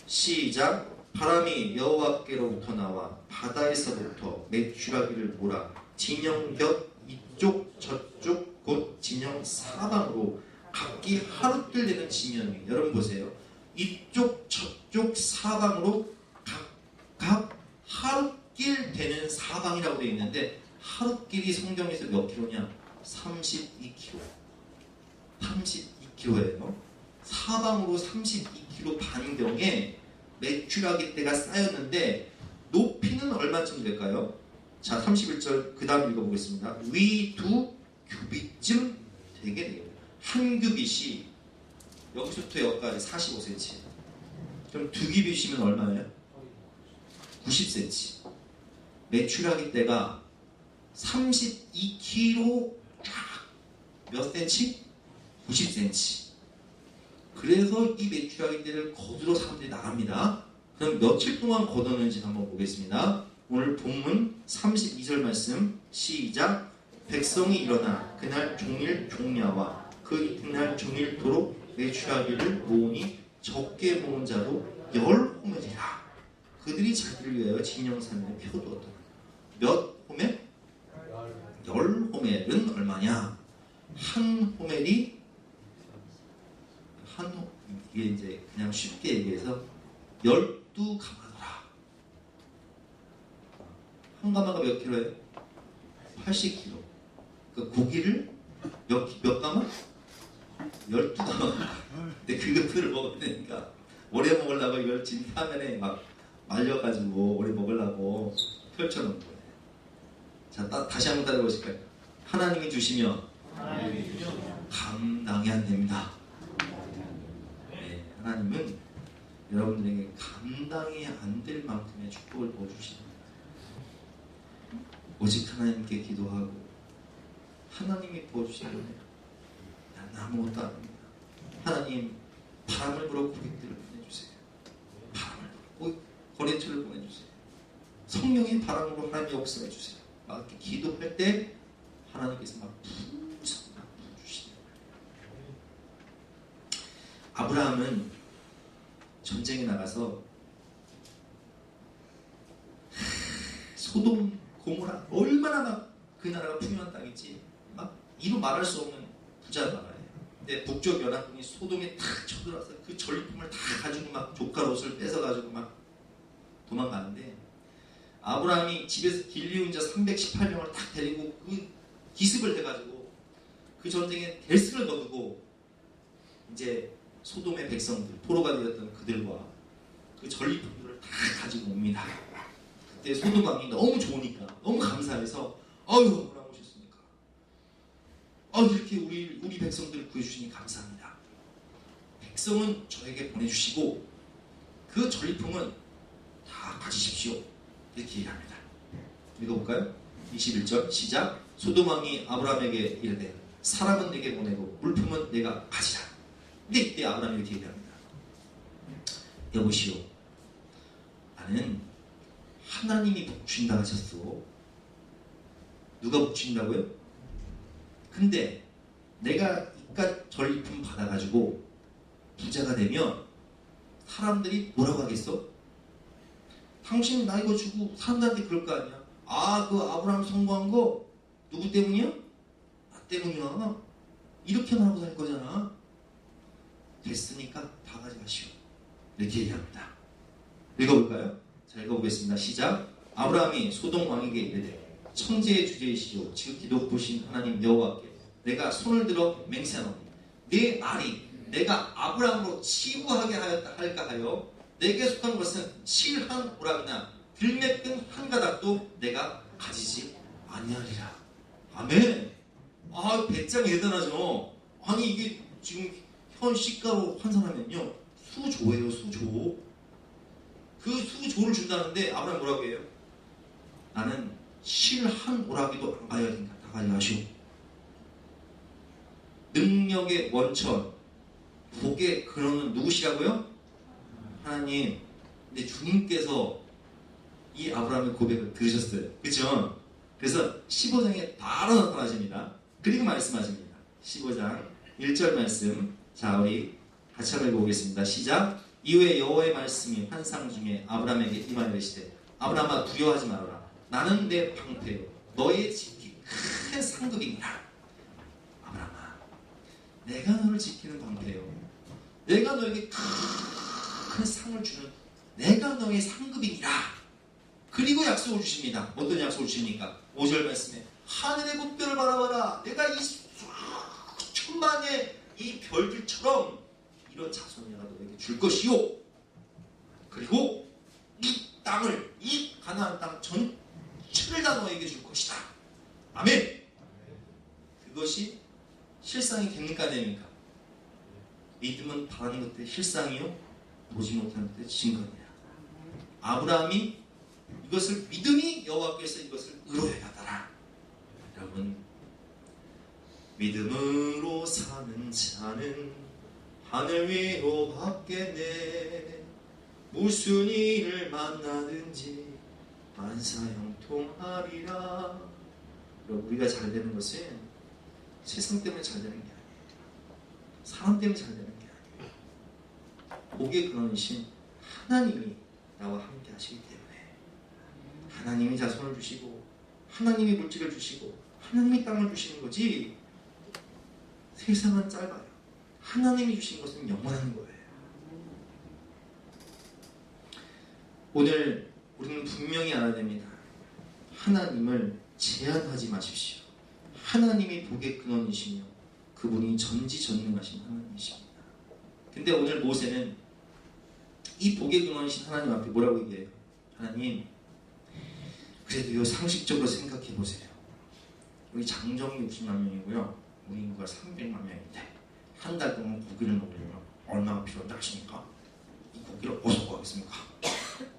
시작. 바람이 여호와께로부터 나와 바다에서부터 메추라기를 몰아 진영 곁 이쪽 저쪽 곧 진영 사방으로 각기 하루길 되는 지면이, 여러분 보세요. 이쪽 저쪽 사방으로 각 하루길 되는 사방이라고 되어 있는데 하루길이 성경에서 몇 킬로냐? 32km. 32km예요. 사방으로 32km 반경에 메추라기 떼가 쌓였는데 높이는 얼마쯤 될까요? 자, 31절 그 다음 읽어보겠습니다. 위 두 규빗쯤 되게 돼요. 한 규빗이 여기서부터 여기까지 45cm. 그럼 두 규빗이면 얼마예요? 90cm. 메추라기 떼가 32kg 몇 cm? 90cm. 그래서 이 메추라기 떼를 거두러 사람들이 나갑니다. 그럼 며칠 동안 걷었는지 한번 보겠습니다. 오늘 본문 32절 말씀 시작. 백성이 일어나 그날 종일 종야와 그 이튿날 종일토록 메추라기를 모으니 적게 모은 자도 10호멜이라. 그들이 자기를 위하여 진영산에 펴두었다. 몇 호멜? 10호멜은 얼마냐? 한 호멜이 이게 이제 그냥 쉽게 얘기해서 12가마더라. 한 가마가 몇 킬로예요? 80kg. 그 고기를 몇 가마? 12가마. 근데 그것들을 먹어야 되니까 오래 먹으려고 이걸 지금 화면에 막 말려가지고 오래 먹으려고 펼쳐놓은 거예요. 자, 다시 한번 따라해보실까요? 하나님이 주시면 감당이 안 됩니다. 네, 하나님은 여러분들에게 감당이 안 될 만큼의 축복을 부어주십니다. 오직 하나님께 기도하고 하나님이 부어주시는 거예요. 나는 아무것도 안 합니다. 하나님, 바람을 불어 고객들을 보내주세요. 바람을 불어 거래처를 보내주세요. 성령의 바람으로 하나님의 역사해 주세요. 막 이렇게 기도할 때 하나님께서 막 부어주시는 거예요. 아브라함은 전쟁에 나가서 소돔 고모라 얼마나 막 그 나라가 풍요한 땅이지 막 이루 말할 수 없는 부자 나라예요. 근데 북쪽 연합군이 소돔에 탁 쳐들어와서 그 전리품을 다 가지고 막 조카 옷을 뺏어가지고 막 도망가는데 아브라함이 집에서 길리운 자 318명을 딱 데리고 그 기습을 해가지고 그 전쟁에 대승을 거두고 이제 소돔의 백성들, 포로가 되었던 그들과 그 전리품들을 다 가지고 옵니다. 그때 소돔 왕이 너무 좋으니까 너무 감사해서 아유, 아브라함 오셨습니까? 이렇게 우리 백성들을 구해주시니 감사합니다. 백성은 저에게 보내주시고 그 전리품은 다 가지십시오. 이렇게 얘기합니다. 읽어볼까요? 21절 시작. 소돔 왕이 아브라함에게 이르되 사람은 내게 보내고 물품은 내가 가지라. 근데 이때 아브라함이 이렇게 얘기합니다. 여보시오, 나는 하나님이 복 주신다 하셨어. 누가 복 주신다고요? 근데 내가 이깟 전리품 받아가지고 부자가 되면 사람들이 뭐라고 하겠어? 당신 나 이거 주고 사람들한테 그럴 거 아니야? 그 아브라함 성공한 거 누구 때문이야? 나 때문이야. 이렇게 말하고 다닐 거잖아. 됐으니까 다 가져가시오. 이렇게 얘기합니다. 읽어볼까요? 자, 읽어보겠습니다. 시작. 아브라함이 소돔 왕에게 이르되 천지의 주제이시오 지극히 높으신 하나님 여호와께 내가 손을 들어 맹세하노니 네 말이 내가 아브라함으로 치부하게 하였다 할까 하여 내게 속한 것은 실 한 오락이나 들매끈 한 가닥도 내가 가지지 아니하리라. 아멘. 배짱이 대단하죠. 아니 이게 지금 현 시가로 환산하면요 수조예요. 수조. 그 수조를 준다는데 아브라함 뭐라고 해요? 나는 실 한 오락이도 안 가야 되니까 다 가져가시오. 능력의 원천, 복의 근원은 누구시라고요? 하나님. 근데 주님께서 이 아브라함의 고백을 들으셨어요. 그렇죠? 그래서 15장에 바로 나타나십니다. 그리고 말씀하십니다. 15장 1절 말씀. 자, 우리 같이 한번 읽어보겠습니다. 시작. 이후에 여호와의 말씀이 환상 중에 아브라함에게 임하여 이르시되 아브라함아 두려워하지 말아라. 나는 내 방패요 너의 지키 큰 상급이니라. 아브라함아, 내가 너를 지키는 방패요. 내가 너에게 큰 상을 주는 내가 너의 상급이니라. 그리고 약속을 주십니다. 어떤 약속을 주십니까? 5절 말씀에 하늘의 굿별을 바라봐라. 내가 이 수천만의 이 별들처럼 이런 자손이 너에게 줄 것이요. 그리고 이 땅을, 이 가나안 땅 전체를 다 너에게 줄 것이다. 아멘. 그것이 실상이 됩니까, 안 됩니까? 믿음은 바라는 것들의 실상이요 보지 못하는 것들의 증거니라. 아브라함이 이것을 믿음이 여호와께서 이것을 의로히 여겨다라. 여러분, 믿음으로 사는 자는 하늘 위로 받겠네. 무슨 일을 만나든지 만사형통하리라. 여러분, 우리가 잘 되는 것은 세상 때문에 잘 되는 게 아니에요. 사람 때문에 잘 되는 게 아니에요. 복의 근원이신 하나님이 나와 함께 하시기 때문에 하나님이 자손을 주시고 하나님이 물질을 주시고 하나님이 땅을 주시는 거지, 세상은 짧아요. 하나님이 주신 것은 영원한 거예요. 오늘 우리는 분명히 알아야 됩니다. 하나님을 제한하지 마십시오. 하나님이 복의 근원이시며 그분이 전지전능하신 하나님이십니다. 근데 오늘 모세는 이 복의 근원이신 하나님 앞에 뭐라고 얘기해요? 하나님, 그래도요 상식적으로 생각해 보세요. 우리 장정이 60만 명이고요. 우리 인구가 300만 명인데 한 달 동안 고기를 먹으려면 얼마가 필요한지 아십니까? 이 고기를 어디서 구하겠습니까?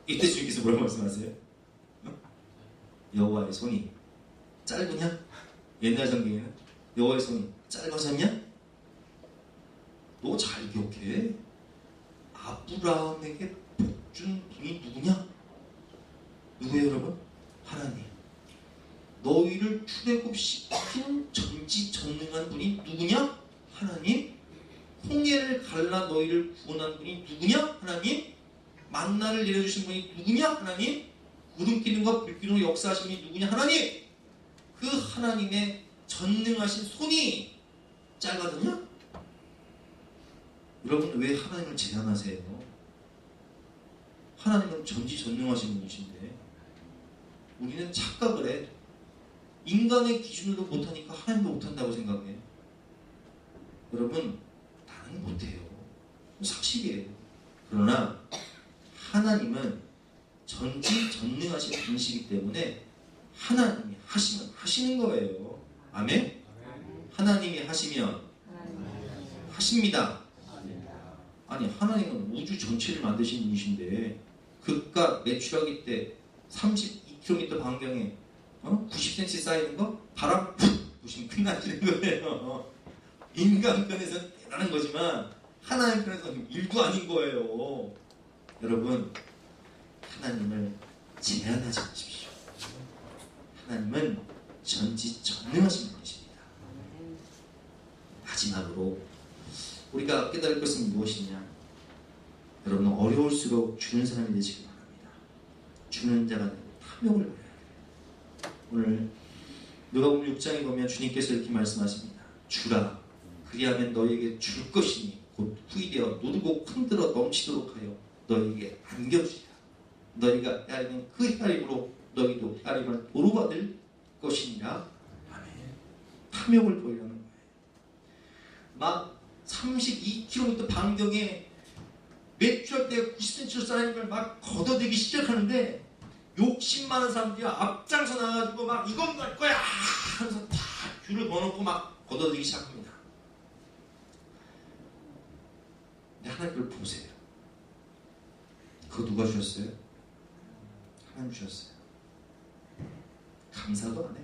이때 주님께서 뭐라고 말씀하세요? 여호와의 손이 짧으냐? 옛날 성경에는 여호와의 손이 짧아졌냐? 너 잘 기억해. 아브라함에게 복 준 분이 누구냐? 누구예요 여러분? 하나님. 너희를 출애굽시킨 전지전능한 분이 누구냐? 하나님. 홍해를 갈라 너희를 구원한 분이 누구냐? 하나님. 만나를 내려주신 분이 누구냐? 하나님. 구름기둥과 불기둥으로 역사하신 분이 누구냐? 하나님. 그 하나님의 전능하신 손이 짧아졌냐? 여러분 왜 하나님을 제한하세요? 하나님은 전지전능하신 분이신데 우리는 착각을 해. 인간의 기준으로 못하니까 하나님도 못한다고 생각해. 여러분 나는 못해요. 사실이에요. 그러나 하나님은 전지전능하신 분이시기 때문에 하나님이 하시면 하시는 거예요. 아멘? 하나님이 하시면 하십니다. 아니 하나님은 우주 전체를 만드신 분이신데 극과 매출하기 때 32km 반경에 90cm 쌓이는 거 바람 푹 부시면 끝나지는 거예요. 인간 편에서는 대단한 거지만 하나님 편에서는 일도 아닌 거예요. 여러분 하나님을 제한하지 마십시오. 하나님은 전지전능하신 분이십니다. 마지막으로 우리가 깨달을 것은 무엇이냐? 여러분 어려울수록 주는 사람이 되시기 바랍니다. 주는 자가 되고 탐욕을 버려야 돼요. 오늘 누가복음 6장에 보면 주님께서 이렇게 말씀하십니다. 주라 그리하면 너희에게 줄 것이니 곧 후이되어 누르고 흔들어 넘치도록 하여 너희에게 안겨주리라. 너희가 헤아리는 그 헤아림으로 너희도 헤아림을 도로받을 것이니라. 아멘. 탐욕을 보이려는 거예요. 막 32km 반경에 매출할 때 90cm로 쌓이는 걸 막 걷어대기 시작하는데 욕심 많은 사람들이 앞장서 나가지고 막 이건 갈 거야 하면서 다 줄을 거놓고 막 걷어대기 시작합니다. 근데 하나님 그걸 보세요. 그거 누가 주셨어요? 하나님 주셨어요. 감사도 안 해.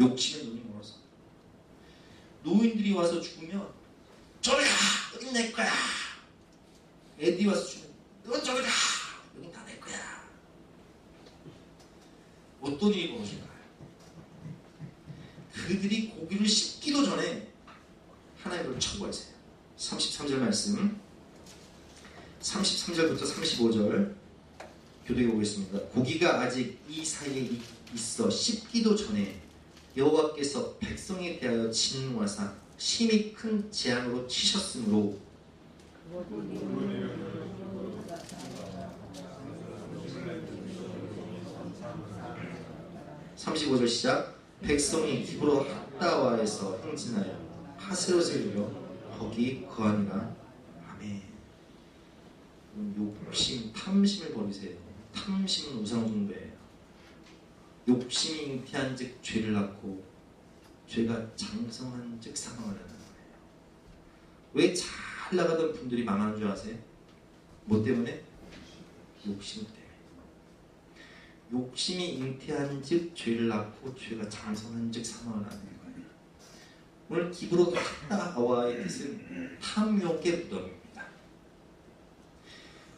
욕심에 눈이 멀어서. 노인들이 와서 죽으면 저리 가! 여긴 내 거야. 애들이 와서 죽으면 넌 저리 가! 여긴 다 내 거야. 어떤 일이 벌어질까요? 그들이 고기를 씹기도 전에 하나님을 청구하세요. 33절 말씀 33절부터 35절 교독해 보겠습니다. 고기가 아직 이 사이에 있어 씹기도 전에 여호와께서 백성에 대하여 진노하사 심히 큰 재앙으로 치셨으므로 35절 시작. 백성이 기브로 핫다와에서 행진하여 하세롯에 이르러 거기 거하니라. 아멘. 욕심, 탐심을 버리세요. 탐심은 우상숭배예요. 욕심이 잉태한 즉 죄를 낳고 죄가 장성한 즉 사망을 하는 거예요. 왜 잘 나가던 분들이 망하는 줄 아세요? 뭐 때문에? 욕심 때문에. 욕심이 잉태한 즉 죄를 낳고 죄가 장성한 즉 사망을 하는 거예요. 오늘 기브로 핫다와의 뜻은 탐욕의 무덤입니다.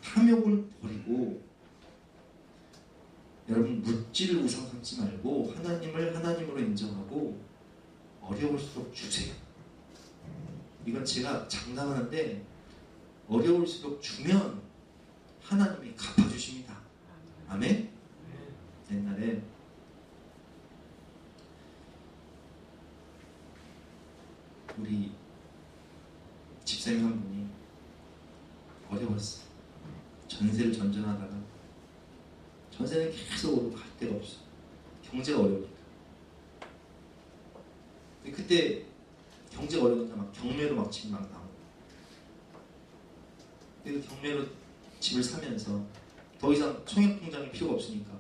탐욕을 버리고 여러분 물질을 우상 삼지 말고 하나님을 하나님으로 인정하고 어려울수록 주세요. 이건 제가 장담하는데 어려울수록 주면 하나님이 갚아주십니다. 아멘? 옛날에 우리 집사님 한 분이 어려웠어요. 전세를 전전하다가 전세는 계속 오르고 갈 데가 없어. 경제가 어려우니까. 근데 그때 경제가 어려우니까 막 경매로 막 집이 막 나오고, 그 경매로 집을 사면서 더 이상 청약통장이 필요가 없으니까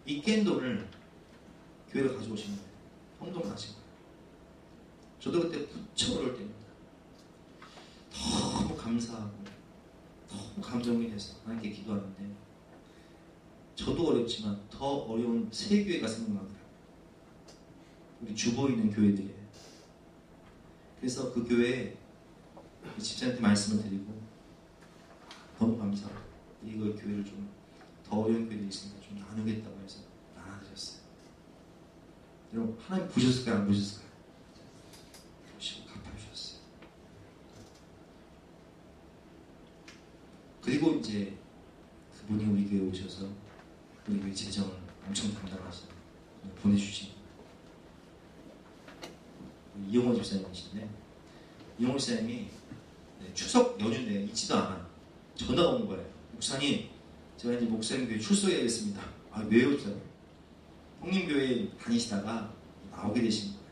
이 깬 돈을 교회로 가져오신 거예요. 헌금을 하신 거예요. 저도 그때 무척 어려울 때입니다. 너무 감사하고 너무 감동이 돼서 하나님께 기도하는데, 저도 어렵지만 더 어려운 세 교회가 생각나더라고요. 우리 주보에 있는 교회들이에요. 그래서 그 교회에 그 집사님한테 말씀을 드리고, 너무 감사하고 이거 교회를 좀 더 어려운 교회들이 있으니까 좀 나누겠다고 해서 나눠드렸어요. 여러분, 하나님 보셨을까요? 안 보셨을까요? 보시고 갚아주셨어요. 그리고 이제 그분이 우리 교회에 오셔서 우리 교회 재정을 엄청 담당하셔서 보내주신 이용호 집사님이신데, 이용호 집사님이 추석 연휴인데 있지도 않아 전화가 온 거예요. 목사님, 제가 이제 목사님 교회 출석해야겠습니다. 아, 왜요? 형님 교회 다니시다가 나오게 되신 거예요.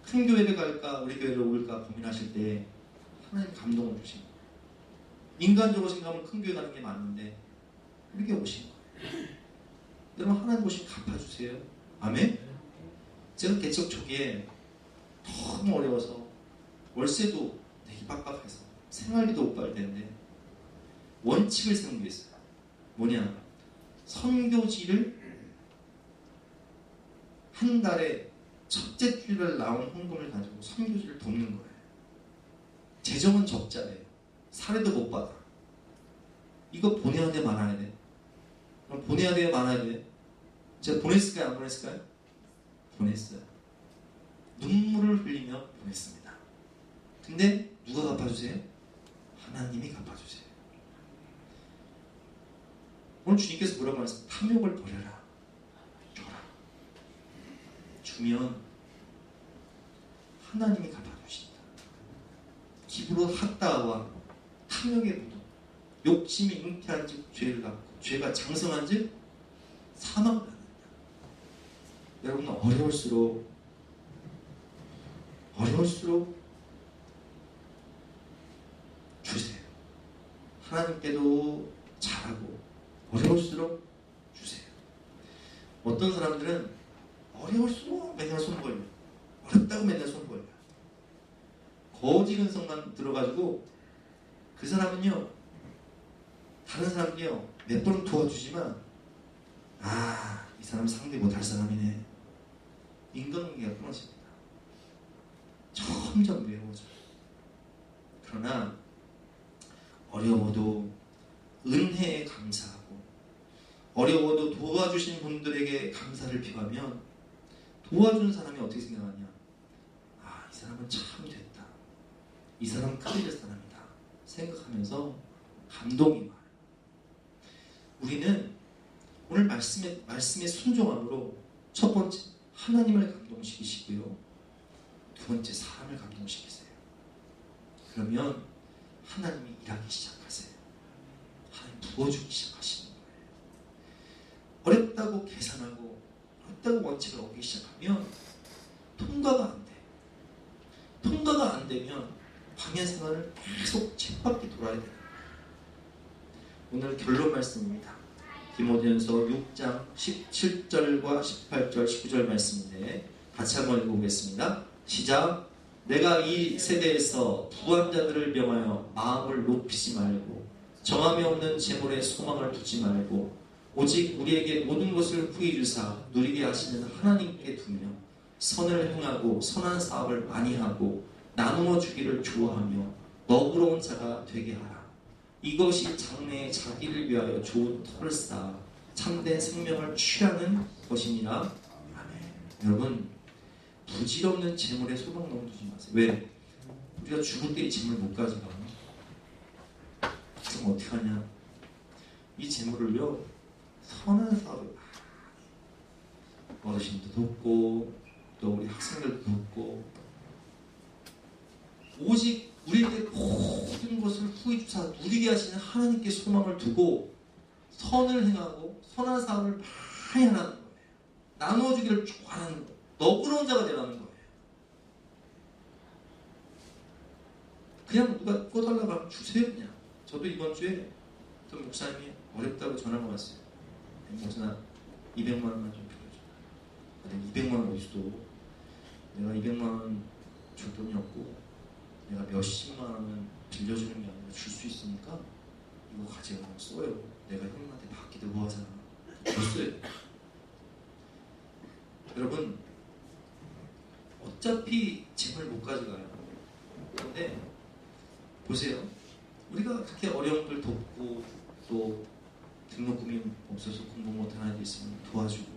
큰 교회를 갈까 우리 교회를 올까 고민하실 때 하나님 감동을 주신 거예요. 인간적으로 생각하면 큰 교회 가는 게 맞는데 이렇게 오신 거예요. 여러분, 하나님 보시면 갚아주세요. 아멘? 제가 개척 초기에 너무 어려워서 월세도 되게 빡빡해서 생활비도 못 받을 텐데 원칙을 세운 게 있어요. 뭐냐? 선교지를 한 달에 첫째 주일 나온 헌금을 가지고 선교지를 돕는 거예요. 재정은 적자예요. 사례도 못 받아. 이거 보내야 돼, 말아야 돼? 그럼 보내야 돼요, 말아야 돼? 제가 보냈을까요, 안 보냈을까요? 보냈어요. 눈물을 흘리며 보냈습니다. 근데 누가 갚아주세요? 하나님이 갚아주세요. 오늘 주님께서 뭐라고 하셨어요? 탐욕을 버려라. 줘라. 주면 하나님이 갚아주신다. 기부로 학다와 탐욕의 무덤, 욕심이 잉태한 즉 죄를 갚고 죄가 장성한 즉 사망을 받는다. 여러분은 어려울수록 주세요. 하나님께도 잘하고 어려울수록 주세요. 어떤 사람들은 어려울수록 맨날 손 벌려. 어렵다고 맨날 손 벌려. 거지 근성만 들어가지고 그 사람은요, 다른 사람들이요 몇 번은 도와주지만 이 사람 상대 못할 사람이네. 인간관계가 끊어집니다. 점점 외로워져요. 그러나 어려워도 은혜에 감사하고 어려워도 도와주신 분들에게 감사를 표하면 도와준 사람이 어떻게 생각하냐? 이 사람은 참 됐다. 이 사람은 큰일 될 사람이다. 생각하면서 감동이 와요. 우리는 오늘 말씀의 순종함으로 첫 번째 하나님을 감동시키시고요. 두 번째 사람을 감동시키세요. 그러면 하나님이 일하기 시작하세요. 하나님 부어주기 시작하시는 거예요. 어렵다고 계산하고 어렵다고 원칙을 어기기 시작하면 통과가 안 돼. 통과가 안 되면 방해 생활을 계속 쳇바퀴 돌아야 돼요. 오늘 결론 말씀입니다. 디모데전서 6장 17절과 18절, 19절 말씀인데 같이 한번 읽어보겠습니다. 시작. 내가 이 세대에서 부한 자들을 명하여 마음을 높이지 말고 정함이 없는 재물에 소망을 두지 말고 오직 우리에게 모든 것을 후히 주사 누리게 하시는 하나님께 두며 선을 행하고 선한 사업을 많이 하고 나누어 주기를 좋아하며 너그러운 자가 되게 하라. 이것이 장래에 자기를 위하여 좋은 터를 쌓아 참된 생명을 취하는 것이니라. 아멘. 여러분, 부질없는 재물에 소망 너무 두지 마세요. 왜? 우리가 죽을 때 이 재물 못 가져가. 그럼 어떻게 하냐? 이 재물을요, 선한 사업을 어르신도 돕고 또 우리 학생들도 돕고 오직 우리에게 모든 것을 후히 주사 누리게 하시는 하나님께 소망을 두고 선을 행하고 선한 사업을 많이 하라는 거예요. 나누어주기를 좋아하는 거예요. 너그러운 자가 되라는 거예요. 그냥 누가 꿔달라고 하면 주세요. 그냥. 저도 이번 주에 어떤 목사님이 어렵다고 전화가 왔어요. 목사님 200만 원만 좀 빌려줘. 200만 원 어디서 내가 200만 원 줄 돈이 없고 내가 몇십만 원은 빌려주는 게 아니라 줄 수 있으니까 이거 가져가 써요. 내가 형님한테 받기도 뭐하잖아. 줬어요. 여러분 어차피 짐을 못 가져가요. 그런데 보세요. 우리가 그렇게 어려운 걸 돕고 또 등록금이 없어서 공부 못하는 아이들 있으면 도와주고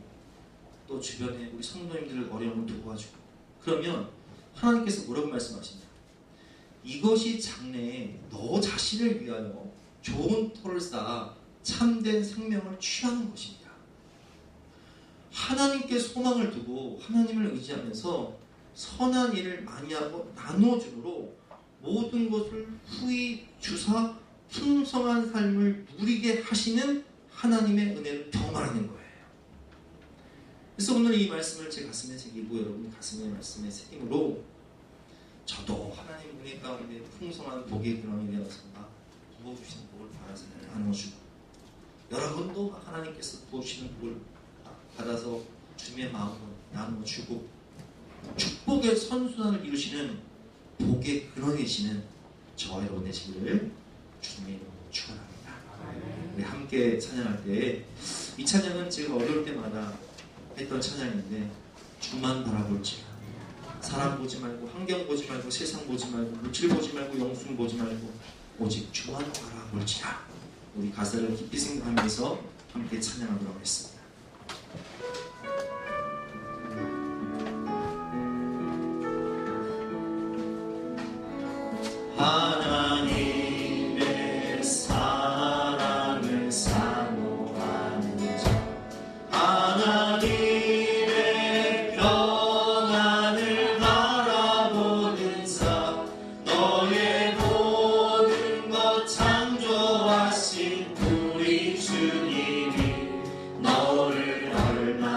또 주변에 우리 성도님들 어려움을 도와주고 그러면 하나님께서 뭐라고 말씀하시냐? 이것이 장래에 너 자신을 위하여 좋은 터를 쌓아 참된 생명을 취하는 것입니다. 하나님께 소망을 두고 하나님을 의지하면서 선한 일을 많이 하고 나누어줌으로 모든 것을 후히 주사 풍성한 삶을 누리게 하시는 하나님의 은혜를 경험하는 거예요. 그래서 오늘 이 말씀을 제 가슴에 새기고 여러분 가슴의 말씀에 새김으로 저도 하나님 은혜 가운데 풍성한 복의 근원이 되어서 부어주시는 복을 받아서 나눠주고 여러분도 하나님께서 부어주시는 복을 받아서 주님의 마음을 나눠주고 축복의 선순환을 이루시는 복의 근원이시는 저와 여러분 되시기를 주님의 이름으로 축원합니다. 우리 함께 찬양할 때 이 찬양은 제가 어려울 때마다 했던 찬양인데 주만 바라볼지라 사람 보지 말고 환경 보지 말고 세상 보지 말고 물질 보지 말고 영순 보지 말고 오직 주만 바라볼지라 우리 가사를 깊이 생각하면서 함께 찬양하도록 하겠습니다. 하나님의 사랑을 사모하는 자 하나님의 평안을 바라보는 자 너의 모든 것 창조하신 우리 주님이 너를 얼마나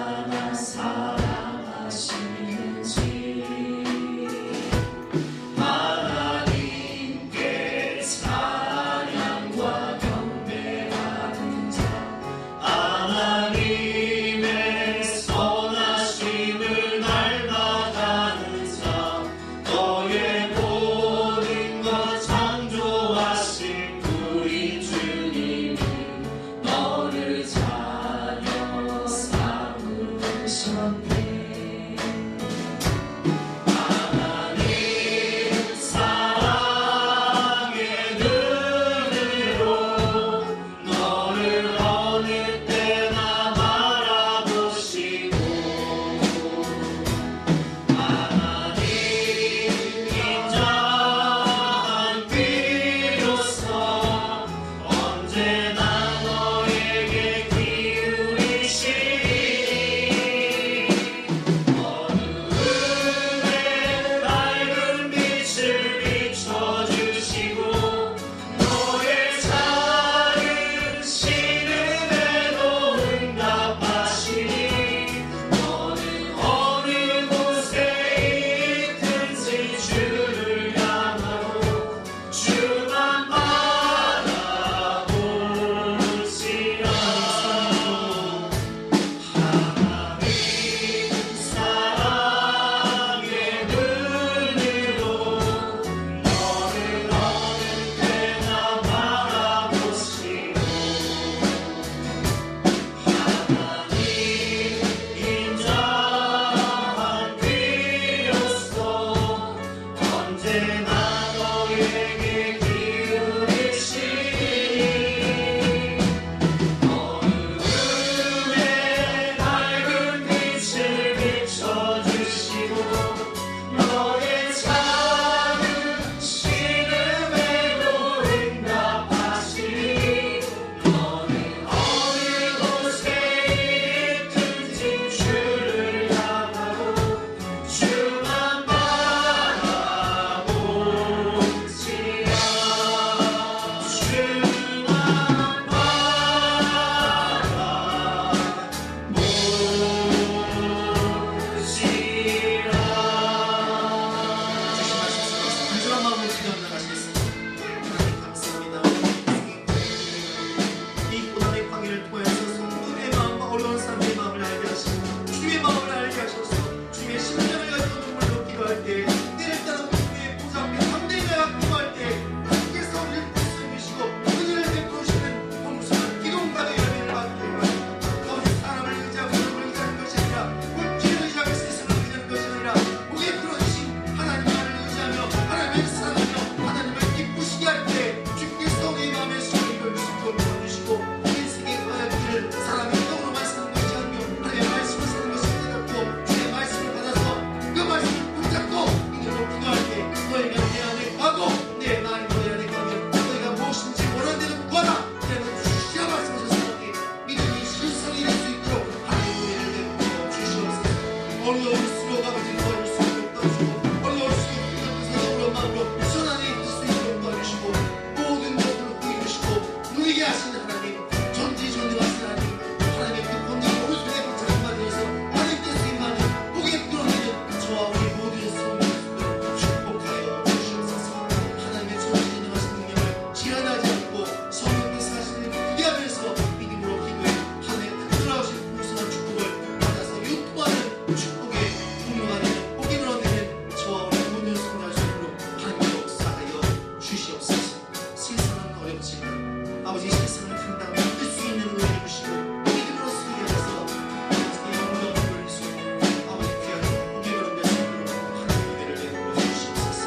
어렵지만 아버지 이 세상을 감당하며 믿을 수 있는 은혜를 주시고 믿음으로 승리하여서 아버지 영광을 돌릴 수 있는 아버지 귀한 우리를 될 수 있도록 하나님의 은혜를 내려 주시옵소서.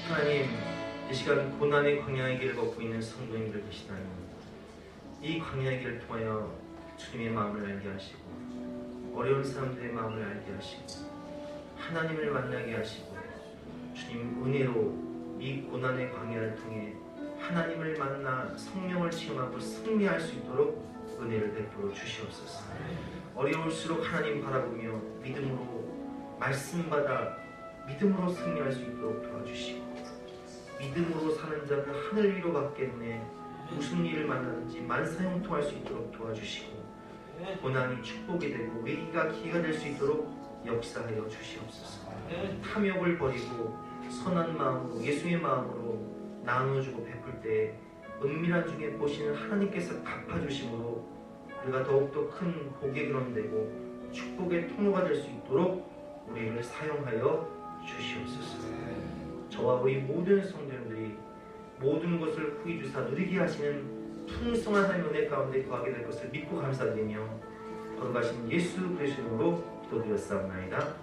하나님, 이 시간 고난의 광야의 길을 걷고 있는 성도님들 계시다니 이 광야의 길을 통하여 주님의 마음을 알게 하시고 어려운 사람들의 마음을 알게 하시고 하나님을 만나게 하시고 주님 은혜로 이 고난의 광야를 통해 하나님을 만나 성령을 체험하고 승리할 수 있도록 은혜를 베풀어 주시옵소서. 어려울수록 하나님 바라보며 믿음으로 말씀받아 믿음으로 승리할 수 있도록 도와주시고 믿음으로 사는 자는 하늘 위로 받겠네. 무슨 일을 만나든지 만사형통할 수 있도록 도와주시고 고난이 축복이 되고 위기가 기회가 될 수 있도록 역사하여 주시옵소서. 탐욕을 버리고 선한 마음으로 예수의 마음으로 나누어주고 베풀 때 은밀한 중에 보시는 하나님께서 갚아주심으로 우리가 더욱더 큰 복의 근원되고 축복의 통로가 될 수 있도록 우리를 사용하여 주시옵소서. 저와 우리 모든 성도님들이 모든 것을 후히 주사 누리게 하시는 풍성한 하나님의 은혜 가운데 거하게 될 것을 믿고 감사드리며 거룩하신 예수 그리스도로 기도드렸사옵나이다.